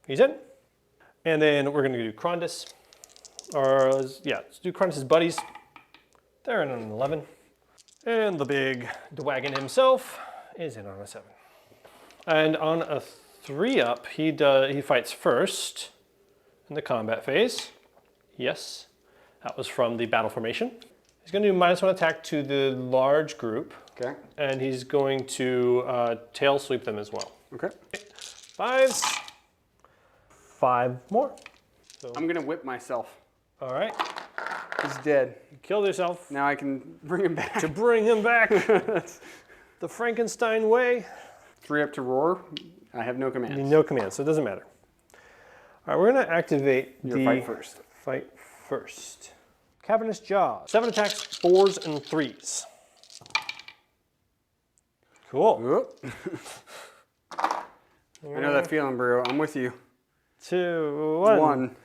He's in. And then we're going to do Krondus. Or, yeah, let's do Krondus' buddies. They're in on an 11. And the big Dwagon himself is in on a 7. And on a 3-up, he fights first in the combat phase. Yes, that was from the battle formation. He's going to do -1 attack to the large group. Okay. And he's going to tail sweep them as well. Okay. 5s. 5 more. So, I'm going to whip myself. all right. He's dead. You killed yourself Now I can bring him back. to bring him back the Frankenstein way. 3 up to roar. I have no commands. No command, so it doesn't matter. All right, we're going to activate Your the fight first. Fight first. Cavernous Jaws. 7 attacks, 4s and 3s. Cool. Whoop. I know that feeling, bro. I'm with you. 2, 1. 1.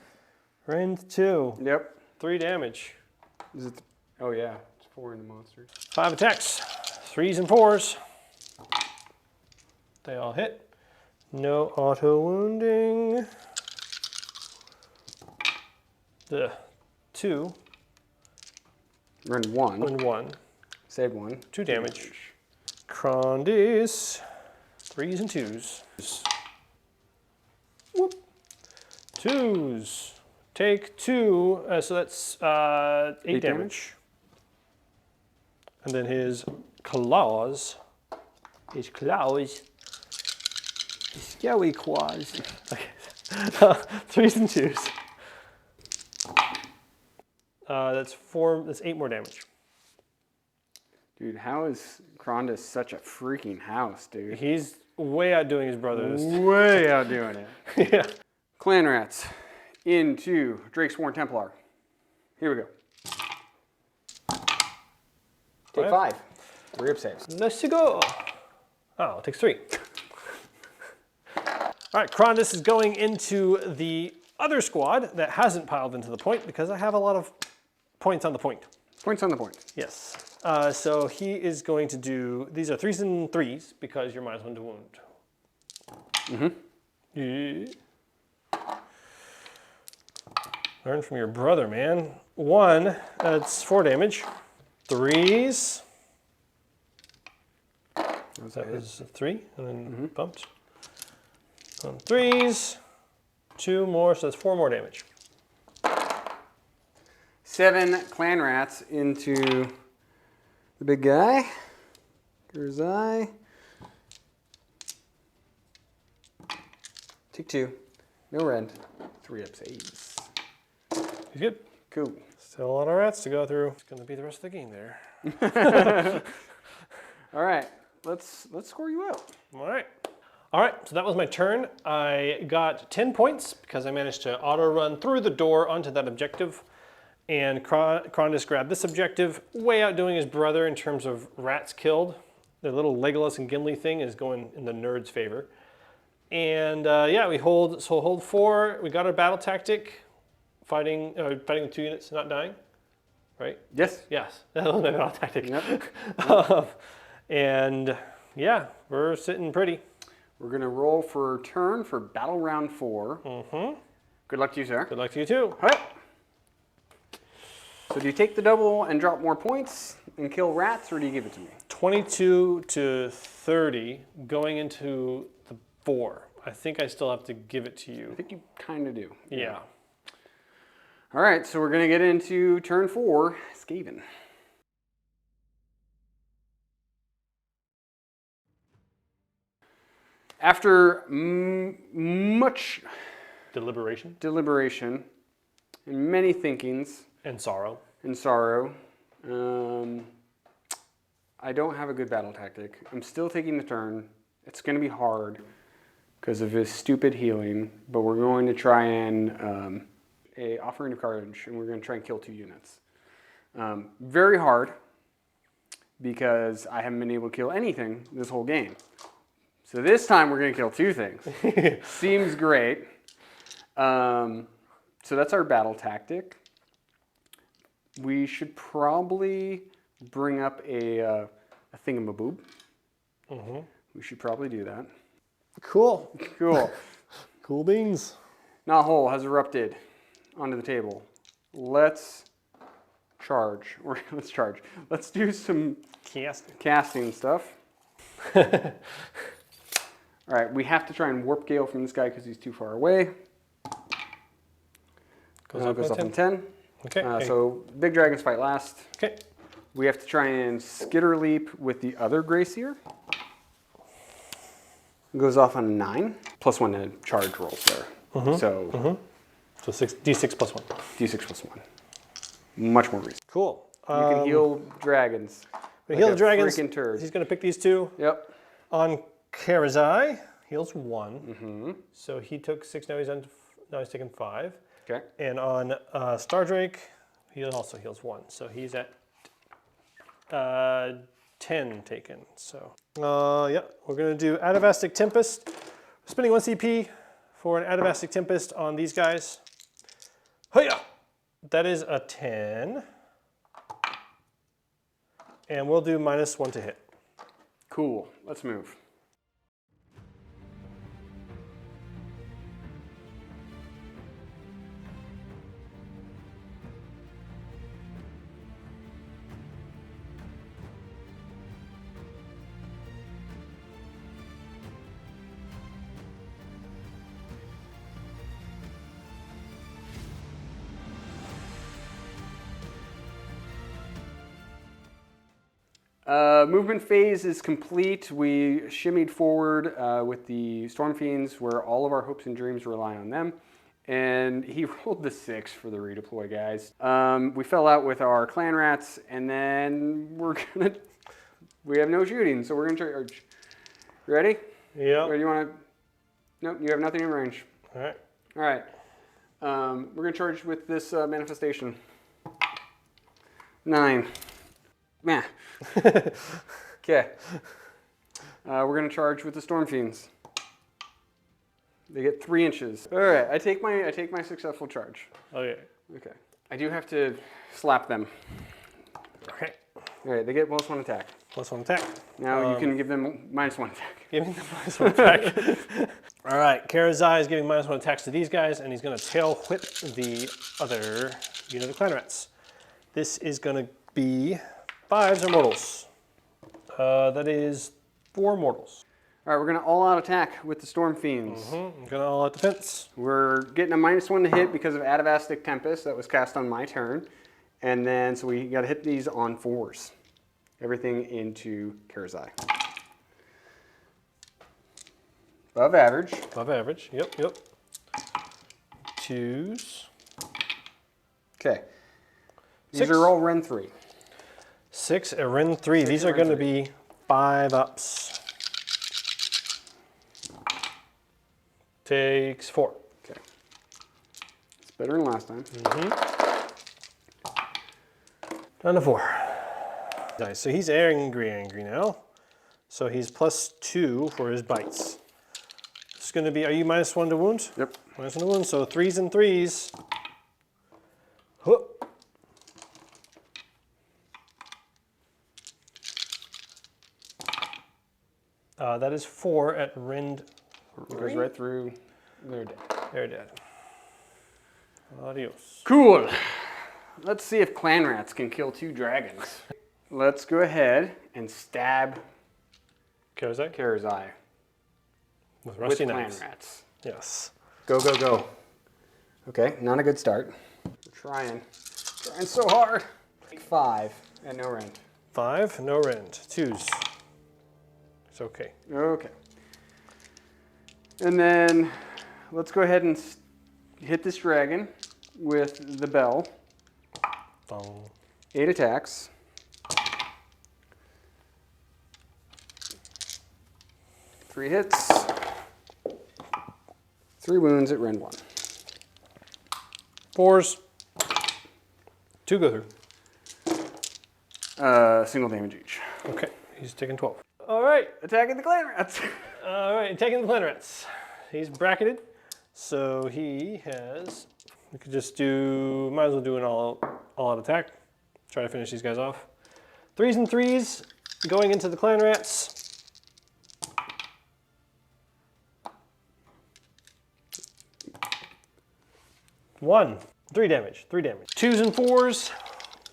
Rin 2. Yep. 3 damage. Is it? Oh yeah. It's 4 in the monster. 5 attacks, 3s and 4s. They all hit. No auto wounding. The 2 We're in 1. and 1. Save 1. 2 damage. Krondus. 3s and 2s. Whoop. 2s. Take 2, so that's 8 damage. And then his claws. His scary claws. Okay. 3s and 2s. That's 8 more damage. Dude, how is Krondus such a freaking house, dude? He's way outdoing his brothers. Way outdoing it. Yeah. Clan Rats into Drakesworn Templar. Here we go. Take 5. 3 up saves. Let's go. Oh, it takes 3. All right, Krondus is going into the other squad that hasn't piled into the point because I have a lot of points on the point. Points on the point. Yes. So he is going to do, these are 3s and 3s because you're -1 to wound. Yeah. Learn from your brother, man. 1, that's 4 damage. 3s. That was a 3, and then bumped. 3s. 2 more, so that's 4 more damage. 7 Clan Rats into the big guy. Karazai. Take 2. No rend. 3 up saves. He's good. Cool. Still a lot of rats to go through. It's going to be the rest of the game there. All right, let's score you out. All right. All right, so that was my turn. I got 10 points because I managed to auto run through the door onto that objective. And Krondus grabbed this objective, way outdoing his brother in terms of rats killed. The little Legolas and Gimli thing is going in the nerd's favor. And yeah, we hold 4. We got our battle tactic, fighting with 2 units, not dying, right? Yes. Yes, that was my battle tactic. Yep. And yeah, we're sitting pretty. We're gonna roll for turn for battle round 4. Good luck to you, sir. Good luck to you too. All right. So do you take the double and drop more points and kill rats, or do you give it to me? 22 to 30 going into 4. I think I still have to give it to I you. think you kind of do. Yeah. All right, so we're going to get into turn 4, Skaven. After much deliberation and many thinkings And sorrow. and sorrow, I don't have a good battle tactic. I'm still taking the turn. It's going to be hard because of his stupid healing, but we're going to try and a Offering of Courage, and we're going to try and kill 2 units. Very hard because I haven't been able to kill anything this whole game. So this time we're going to kill 2 things. Seems great. So that's our battle tactic. We should probably bring up a thingamaboob. Mm-hmm. We should probably do that. Cool. Cool. Cool beans. Knothole has erupted onto the table. Let's charge. Or let's charge. Let's do some casting stuff. All right, we have to try and warp gale from this guy because he's too far away. Goes up in 10. Okay. So big dragons fight last. Okay. We have to try and skitter leap with the other Greyseer. Goes off on 9. +1 to charge rolls there. Mm-hmm. So, So D6 +1. D6 +1. Much more reason. Cool. You can heal dragons. We heal the dragons. Freaking turd. He's going to pick these 2. Yep. On Karazai, heals 1. Mm-hmm. So he took 6. Now he's taken 5. Okay. And on Stardrake, he also heals 1. So he's at 10 taken. So yeah, we're gonna do Atavastic Tempest. Spending 1 CP for an Atavastic Tempest on these guys. Hiya! That is a 10. And we'll do -1 to hit. Cool. Let's move. Movement phase is complete. We shimmied forward with the Storm Fiends, where all of our hopes and dreams rely on them. And he rolled the 6 for the redeploy, guys. We fell out with our clan rats, and then we have no shooting, so we're gonna charge. You ready? Yeah. Or do you want to? Nope, you have nothing in range. All right. All right. We're gonna charge with this manifestation. 9. Man. Okay. We're gonna charge with the Storm Fiends. They get 3 inches. All right. I take my successful charge. Okay. Okay. I do have to slap them. Okay. All right. They get +1 attack. +1 attack. Now you can give them -1 attack. Giving them -1 attack. All right. Karazai is giving -1 attacks to these guys, and he's going to tail whip the other unit of clan rats. This is going to be 5s or mortals. That is 4 mortals. All right, we're gonna all-out attack with the Storm Fiends. I'm gonna all-out defense. We're getting a -1 to hit because of Atavastic Tempest that was cast on my turn. And then, so we gotta hit these on 4s. Everything into Karazai. Above average. Above average, yep. 2s. Okay. These 6. are all Ren 3. 6, a Ren 3. These are Ren gonna 3. be 5-ups. Takes 4. Okay. It's better than last time. Down to 4. Nice. So he's angry now. So he's +2 for his bites. It's going to be, are you -1 to wound? Yep. -1 to wound, so 3s and 3s. Huh. That is 4 at Rend. Goes right through. They're dead. They're dead. Adios. Cool. Let's see if clan rats can kill 2 dragons. Let's go ahead and stab Karazai? Karazai. With Rusty clan Knights. rats. Yes. Go, go, go. Okay, not a good start. We're trying so hard. 5 and no rent. 5, no rend. 2s. It's okay. Okay. And then let's go ahead and hit this dragon with the bell. Bong. 8 attacks. 3 hits. 3 wounds at rend 1. 4s. 2 go through. Single damage each. Okay, he's taking 12. All right, Attacking the clan rats. all right, taking the clan rats. He's bracketed, so he has. We could just do. Might as well do an all-out attack. Try to finish these guys off. 3s and 3s going into the clan rats. One. 3 damage. 3 damage. 2s and 4s.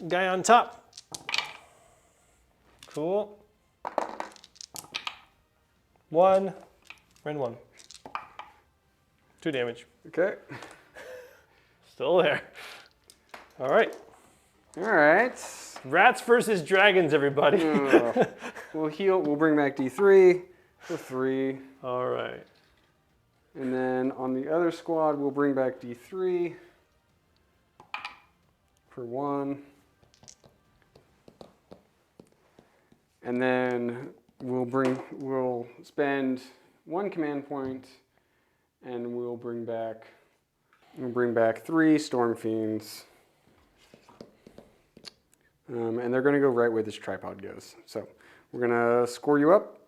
Guy on top. Cool. 1. Rend 1. 2 damage. Okay. Still there. All right. All right. Rats versus dragons, everybody. We'll heal. We'll bring back D3 for 3. All right. And then on the other squad, we'll bring back D3 for 1. And then we'll spend 1 command point, and we'll bring back 3 Storm Fiends. And they're going to go right where this tripod goes. So we're going to score you up.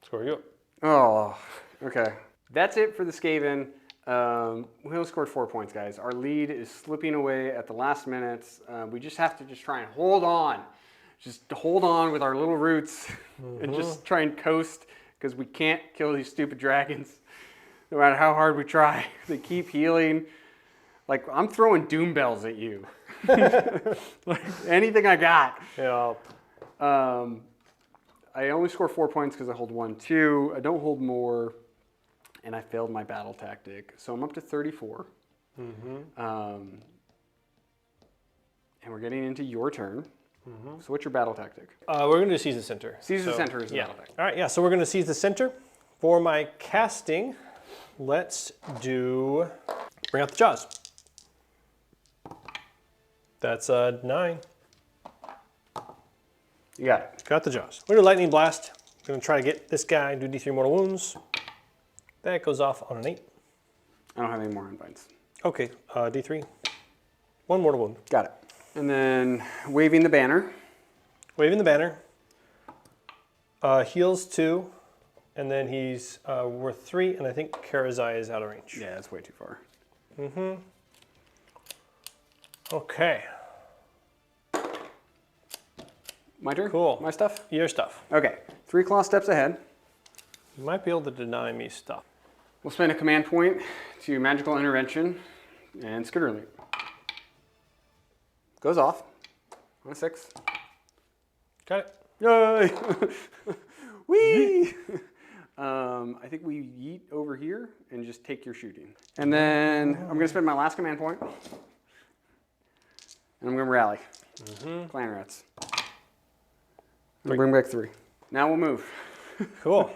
Score you up. Oh, okay. That's it for the Skaven. We only scored 4 points, guys. Our lead is slipping away at the last minutes. We just have to try and hold on. Just hold on with our little roots and just try and coast, because we can't kill these stupid dragons no matter how hard we try. They keep healing. Like, I'm throwing doom bells at you. Like, anything I got. Yeah. I only score 4 points because I hold 1, 2. I don't hold more, and I failed my battle tactic. So I'm up to 34. And we're getting into your turn. So what's your battle tactic? We're going to seize the center. Seize the center is the battle tactic. All right, yeah, so we're going to seize the center. For my casting, let's do bring out the jaws. That's 9. You got it. Got the jaws. We're going to lightning blast. Going to try to get this guy, do D3 mortal wounds. That goes off on an 8. I don't have any more invites. Okay, D3. 1 mortal wound. Got it. And then waving the banner. Waving the banner. Heals 2, and then he's worth 3, and I think Karazai is out of range. Yeah, that's way too far. Okay. My turn? Cool. My stuff? Your stuff. Okay. 3 claw steps ahead. You might be able to deny me stuff. We'll spend a command point to magical intervention and skitter leap. Goes off on a 6. Got it. Yay! Whee! I think we yeet over here and just take your shooting. And then I'm going to spend my last command point. And I'm going to rally. Clan rats. And bring back 3. Now we'll move. Cool.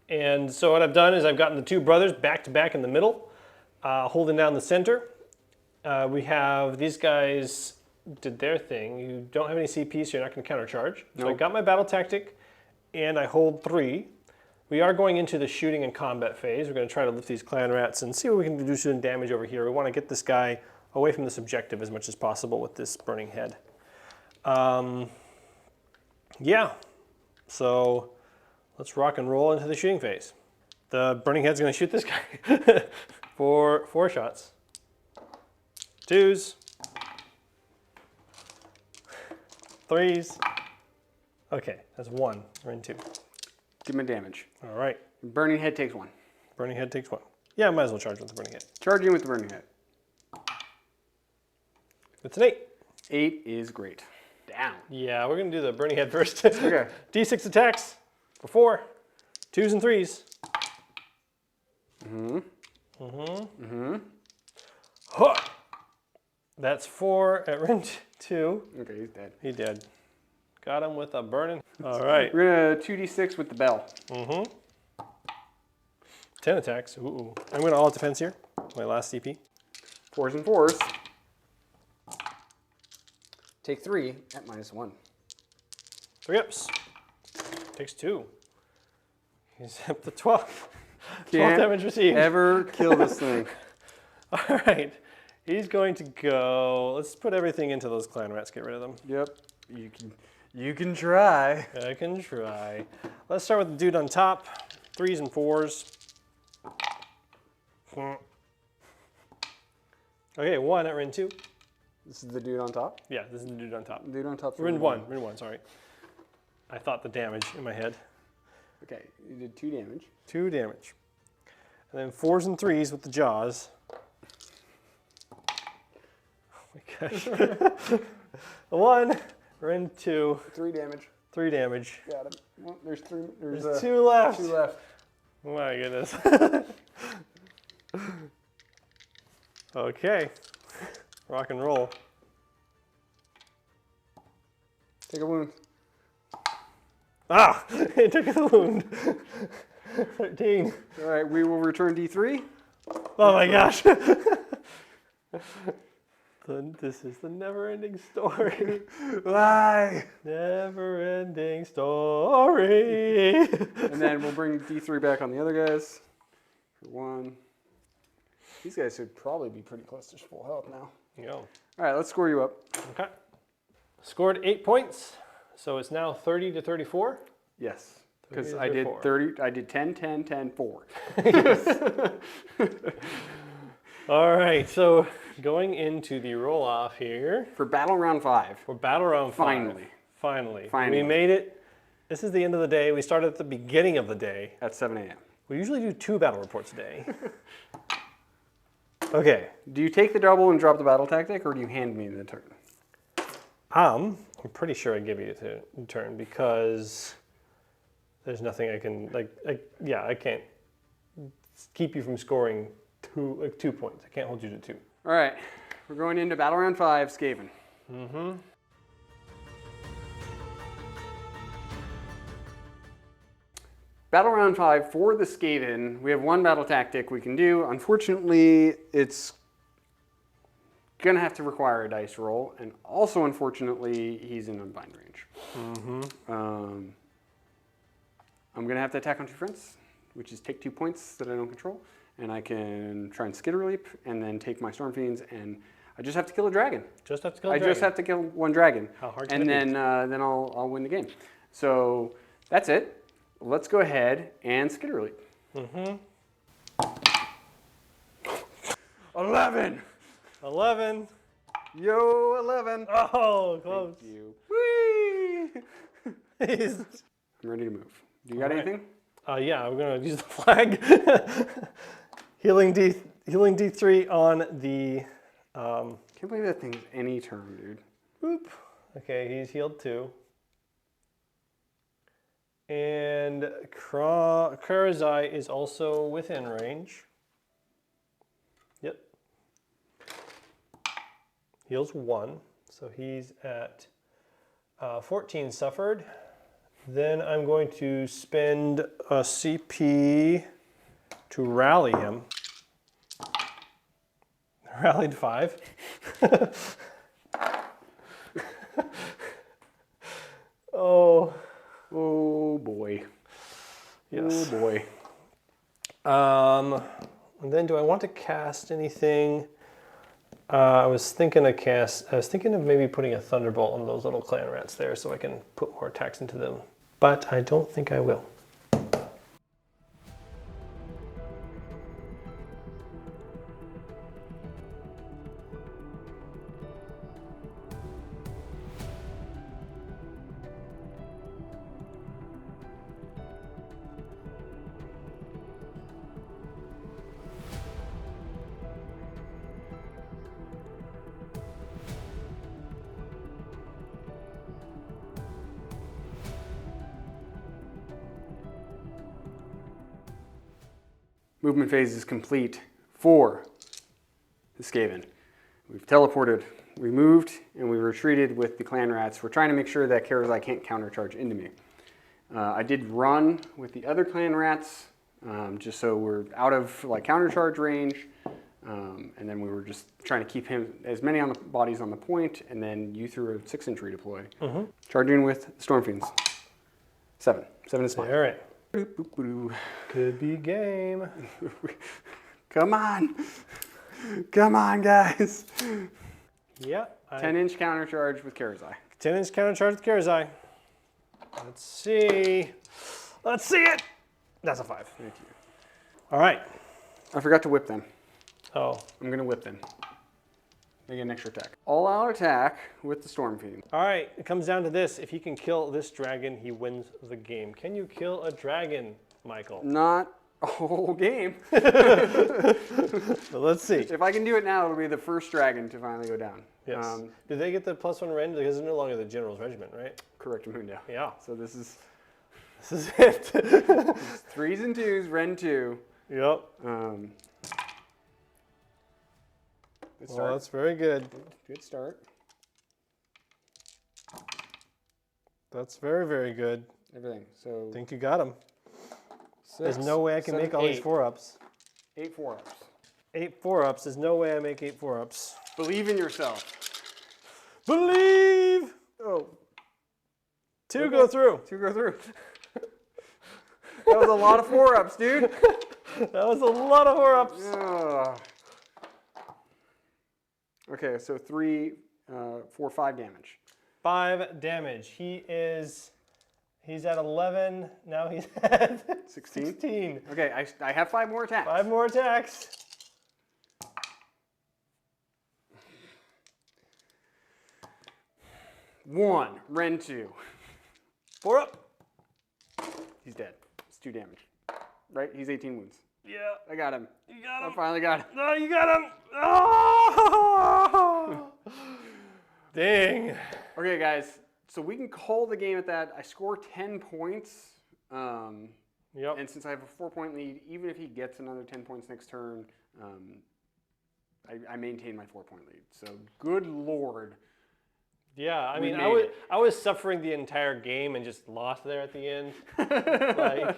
And so what I've done is I've gotten the 2 brothers back to back in the middle, holding down the center. We have these guys did their thing. You don't have any CP, so you're not going to countercharge. So I got my battle tactic, and I hold 3. We are going into the shooting and combat phase. We're going to try to lift these clan rats and see what we can do some damage over here. We want to get this guy away from this objective as much as possible with this burning head. Yeah, so let's rock and roll into the shooting phase. The burning head's going to shoot this guy for 4 shots. 2s. 3s. Okay, that's 1. We're in 2. Give him a damage. All right. Burning head takes 1. Burning head takes 1. Yeah, I might as well charge with the burning head. Charging with the burning head. It's an 8. 8 is great. Down. Yeah, we're going to do the burning head first. Okay. D6 attacks for 4. 2s and 3s. Huh. That's 4 at range 2. Okay, he's dead. He did. Got him with a burning. All right. We're going to 2d6 with the bell. 10 attacks. Ooh. I'm going to all defense here. My last CP. 4s and 4s. Take 3 at -1. 3 ups. Takes 2. He's up to 12. 12 damage received. Ever kill this thing. All right. He's going to go. Let's put everything into those clan rats. Get rid of them. Yep. You can try. I can try. Let's start with the dude on top. 3s and 4s. Okay, 1 at Rin 2. This is the dude on top? Yeah, this is the dude on top. The dude on top. Rin 1. Rin 1, sorry. I thought the damage in my head. Okay, you did 2 damage. 2 damage. And then 4s and 3s with the jaws. Oh my gosh. 1, Rin 2. 3 damage. 3 damage. Got him. Well, there's 3. There's 2 left. 2 left. Oh my goodness. Okay. Rock and roll. Take a wound. Ah! It took a wound. 13. All right, we will return D3. Oh my gosh. This is the never-ending story. Why? Never-ending story. And then we'll bring D3 back on the other guys for 1. These guys should probably be pretty close to full health now. Yo. All right, let's score you up. Okay. Scored 8 points, so it's now 30 to 34. Yes, because 30 to I did 34. 30. I did 10, 10, 10, 4. All right, so going into the roll-off here. For battle round 5. For battle round 5. Finally. We made it. This is the end of the day. We started at the beginning of the day. At 7 a.m. We usually do 2 battle reports a day. Okay. Do you take the double and drop the battle tactic, or do you hand me the turn? I'm pretty sure I give you a turn because there's nothing I can I can't keep you from scoring 2 points. I can't hold you to 2. All right, we're going into battle round 5, Skaven. Battle round 5 for the Skaven. We have 1 battle tactic we can do. Unfortunately, it's gonna have to require a dice roll, and also unfortunately, he's in unbind range. I'm gonna have to attack on 2 fronts, which is take 2 points that I don't control, and I can try and skitter leap, and then take my storm fiends, and I just have to kill a dragon. Just have to kill a dragon. I just have to kill 1 dragon. How hard and can it then I'll win the game. So that's it. Let's go ahead and skitter leap. 11. 11. Yo, 11. Oh, close. Thank you. Whee! He's- I'm ready to move. Do you got anything? Yeah, we're gonna use the flag. Healing D3 on the. Can't believe that thing's any turn, dude. Boop. Okay, he's healed 2. And Karazai is also within range. Yep. Heals 1, so he's at 14 suffered. Then I'm going to spend a CP to rally him. Rallied 5. Oh boy. Yes. Oh boy. And then do I want to cast anything? I was thinking of maybe putting a thunderbolt on those little clan rats there so I can put more attacks into them. But I don't think I will. Movement phase is complete for the Skaven. We've teleported, we moved, and we retreated with the clan rats. We're trying to make sure that Karazai can't countercharge into me. I did run with the other clan rats, just so we're out of like countercharge range. And then we were just trying to keep him as many on the bodies on the point, and then you threw a 6-inch redeploy. Charging with Storm Fiends. 7 is fine. All right. Could be game. Come on. Come on, guys. Yeah. 10-inch countercharge with Karazai. 10-inch countercharge with Karazai. Let's see. Let's see it. That's a 5. Thank you. All right. I forgot to whip them. Oh. I'm going to whip them. They get an extra attack. All-out attack with the Storm Fiend. All right. It comes down to this. If he can kill this dragon, he wins the game. Can you kill a dragon, Michael? Not a whole game. So let's see. If I can do it now, it'll be the first dragon to finally go down. Yes. Do they get the +1 rend? Because it's no longer the general's regiment, right? Correct, Mundo. Yeah. So this is it. 3s and 2s, Ren 2. Yep. Good Well, start. that's very good. Good start. That's very, very good. Everything. So I think you got him. 6, There's no way I can 7, make all these 4-ups. 8 4-ups. 8 4-ups. There's no way I make 8 4-ups. Believe in yourself. Believe! Oh. 2 go through. 2 go through. That was a lot of 4-ups, dude. That was a lot of 4-ups. Ugh. Okay, so 3, 4, 5 damage. 5 damage. He's at 11. Now he's at 16? 16. Okay, I have 5 more attacks. 5 more attacks. One, Ren 2. 4 up. He's dead. It's 2 damage. Right? He's 18 wounds. Yeah. I got him. You got I him. finally got him. No, you got him. Oh! Dang. Okay, guys. So we can call the game at that. I score 10 points. Yep. And since I have a 4-point lead, even if he gets another 10 points next turn, I maintain my 4-point lead. So good Lord. Yeah, I mean, made I was suffering the entire game and just lost there at the end. Like,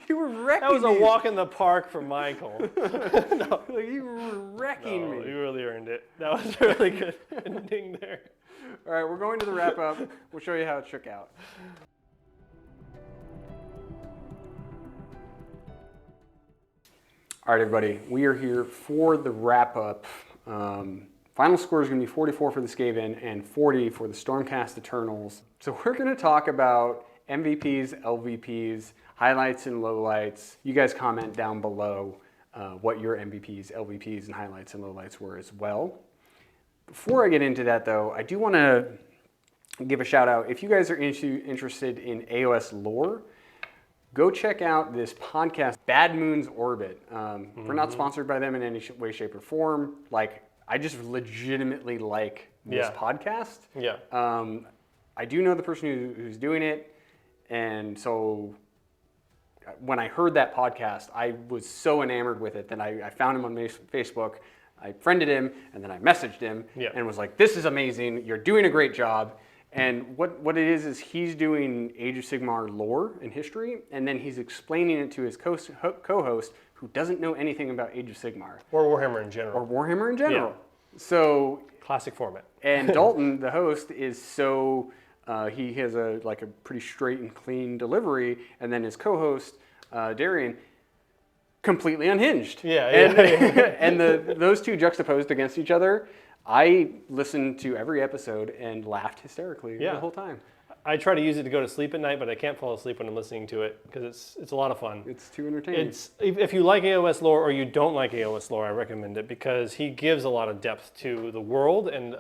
You were wrecking that was a me. walk in the park for Michael. No, like you were wrecking No, me. you really earned it. That was a really good ending there. All right, we're going to the wrap up. We'll show you how it shook out. All right, everybody, we are here for the wrap up. Final score is going to be 44 for the Skaven and 40 for the Stormcast Eternals. So we're going to talk about MVPs, LVPs, highlights and lowlights. You guys comment down below what your MVPs, LVPs, and highlights and lowlights were as well. Before I get into that, though, I do want to give a shout out. If you guys are interested in AOS lore, go check out this podcast, Bad Moon's Orbit. We're not sponsored by them in any way, shape, or form. Like, I just legitimately like this podcast. Yeah. I do know the person who's doing it, and so when I heard that podcast, I was so enamored with it that I found him on Facebook. I friended him, and then I messaged him and was like, this is amazing. You're doing a great job. And what it is he's doing Age of Sigmar lore and history, and then he's explaining it to his co-host who doesn't know anything about Age of Sigmar. Or Warhammer in general. Or Warhammer in general. Yeah. So, Classic format. and Dalton, the host, is so He has a pretty straight and clean delivery, and then his co-host Darian, completely unhinged. Yeah, And those two juxtaposed against each other, I listened to every episode and laughed hysterically the whole time. I try to use it to go to sleep at night, but I can't fall asleep when I'm listening to it because it's a lot of fun. It's too entertaining. If you like AOS lore or you don't like AOS lore, I recommend it because he gives a lot of depth to the world and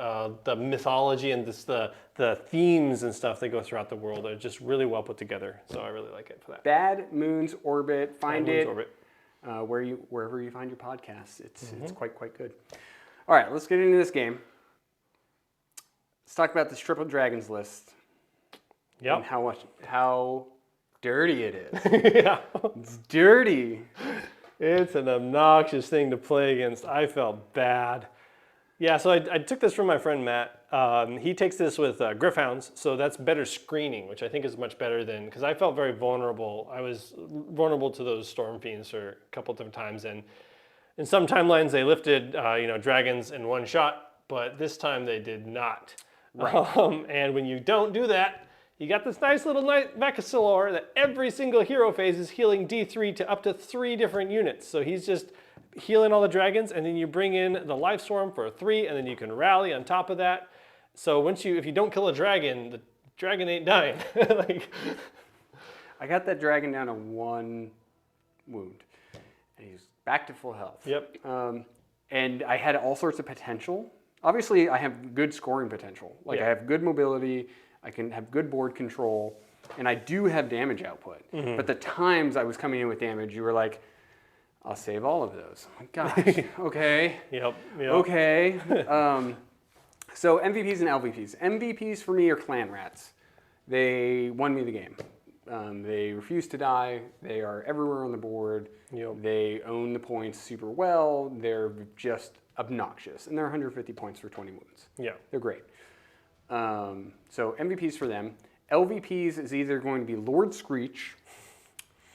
the mythology and the themes and stuff that go throughout the world are just really well put together. So I really like it for that. Bad Moon's Orbit. Find it Orbit. Wherever you find your podcasts. It's quite good. All right, let's get into this game. Let's talk about this Triple Dragons list. Yep. And how dirty it is. Yeah. It's dirty. It's an obnoxious thing to play against. I felt bad. Yeah, so I took this from my friend Matt. He takes this with Gryph-hounds, so that's better screening, which I think is much better than, because I felt very vulnerable. I was vulnerable to those Storm Fiends for a couple different times, and in some timelines they lifted dragons in one shot, but this time they did not. Right. And when you don't do that, you got this nice little Vexillaur that every single hero phase is healing D3 to up to 3 different units. So he's just healing all the dragons, and then you bring in the Life Storm for 3, and then you can rally on top of that. So if you don't kill a dragon, the dragon ain't dying. I got that dragon down to 1 wound, and he's back to full health. Yep. And I had all sorts of potential. Obviously, I have good scoring potential. I have good mobility. I can have good board control, and I do have damage output. But the times I was coming in with damage, you were like, I'll save all of those. I'm like, gosh, okay. Yep. Okay. So MVPs and LVPs. MVPs for me are clan rats. They won me the game. They refuse to die. They are everywhere on the board. Yep. They own the points super well. They're just obnoxious. And they're 150 points for 20 wounds. Yeah. They're great. So MVPs for them. LVPs is either going to be Lord Screech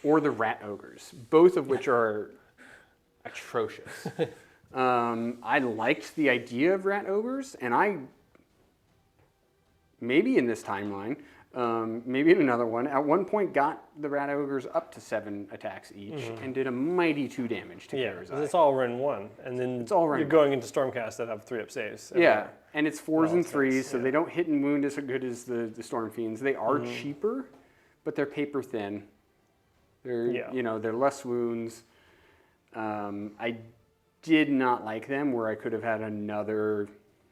or the Rat Ogres, both of which are atrocious. I liked the idea of Rat Ogres, and I, maybe in this timeline, maybe in another one, at one point got the Rat Ogres up to 7 attacks each and did a mighty 2 damage to Kara's Eye. It's all run 1, and then you're going into Stormcast that have 3-up saves. Yeah, and it's 4s and 3s, so they don't hit and wound as good as the Storm Fiends. They are cheaper, but they're paper thin. They're they're less wounds. I did not like them where I could have had another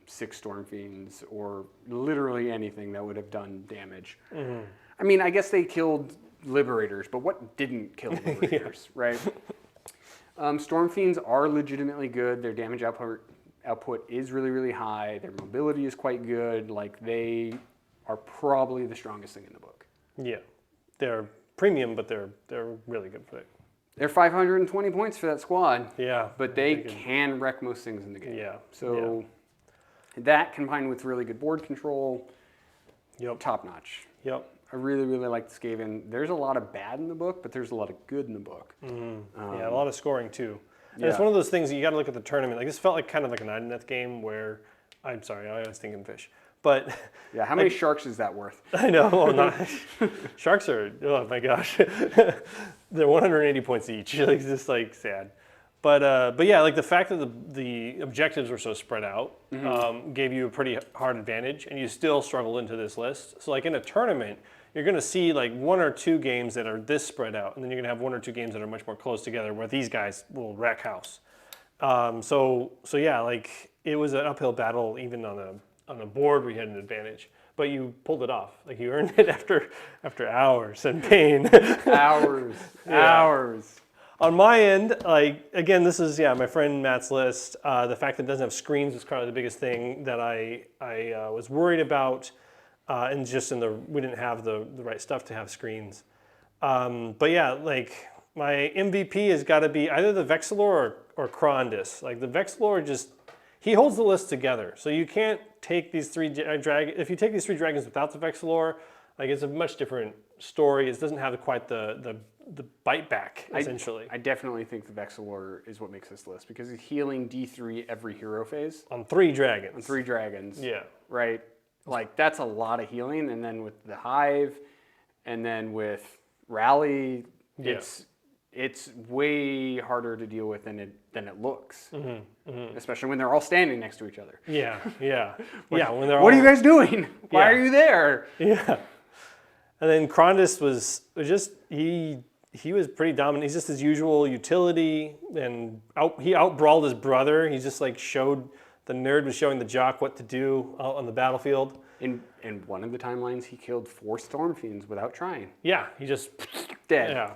6 Storm Fiends or literally anything that would have done damage. I mean, I guess they killed Liberators, but what didn't kill Liberators, right? Storm Fiends are legitimately good. Their damage output is really, really high. Their mobility is quite good. They are probably the strongest thing in the book. Yeah, they're premium, but they're really good for it. They're 520 points for that squad. Yeah. But they can wreck most things in the game. Yeah. So that combined with really good board control, top notch. Yep. I really, really like the Skaven. There's a lot of bad in the book, but there's a lot of good in the book. Yeah, a lot of scoring too. And it's one of those things that you got to look at the tournament. This felt like kind of like an Ideneth game where, I'm sorry, I was thinking fish. But yeah, how many sharks is that worth? I know. Well, not, sharks are, oh my gosh. They're 180 points each. It's just sad. But yeah, the fact that the objectives were so spread out gave you a pretty hard advantage, and you still struggled into this list. So in a tournament, you're going to see 1 or 2 games that are this spread out, and then you're going to have 1 or 2 games that are much more close together where these guys will wreck house. So yeah, it was an uphill battle even on the board where you had an advantage. But you pulled it off. You earned it after hours and pain. Hours. On my end, again, this is my friend Matt's list. The fact that it doesn't have screens was kind of the biggest thing that I was worried about, and just we didn't have the right stuff to have screens. But yeah, my MVP has got to be either the Vexillaur or Krondys. The Vexillaur he holds the list together. So you can't take these 3 dragons. If you take these 3 dragons without the Vexillaur, it's a much different story. It doesn't have quite the bite back, essentially. I definitely think the Vexillaur is what makes this list because he's healing D3 every hero phase. On 3 dragons. On 3 dragons. Yeah. Right? Like, that's a lot of healing. And then with the Hive, and then with Rally, it's way harder to deal with than it looks. Especially when they're all standing next to each other. Yeah. When they're what are you guys doing? Why are you there? Yeah. And then Krondus was just, he was pretty dominant. He's just his usual utility, and he outbrawled his brother. He just like the nerd was showing the jock what to do out on the battlefield. In one of the timelines, he killed 4 Storm Fiends without trying. Yeah, he just dead. Yeah,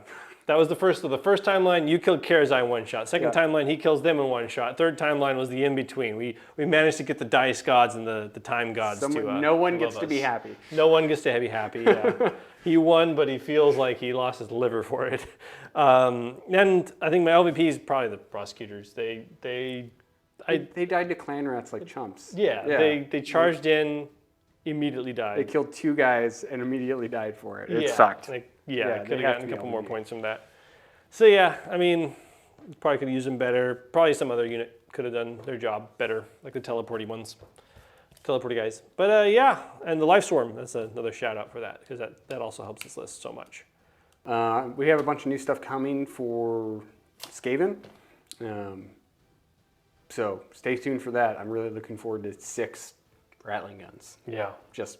that was the first timeline. You killed Karazai in 1 shot. Second timeline, he kills them in 1 shot. Third timeline was the in between. We managed to get the dice gods and the time gods to. No one gets to be happy. No one gets to be happy. Yeah. He won, but he feels like he lost his liver for it. And I think my LVP is probably the prosecutors. They died to clan rats like chumps. Yeah. They charged in, immediately died. They killed 2 guys and immediately died for it. It sucked. Could have gotten a couple more points from that. So yeah, I mean, probably could have used them better. Probably some other unit could have done their job better, like the teleporty guys. But and the Life Swarm, that's another shout out for that, because that also helps this list so much. We have a bunch of new stuff coming for Skaven. So stay tuned for that. I'm really looking forward to 6 rattling guns. Yeah. Just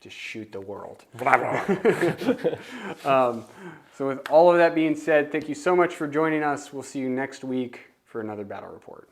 shoot the world. So with all of that being said, thank you so much for joining us. We'll see you next week for another battle report.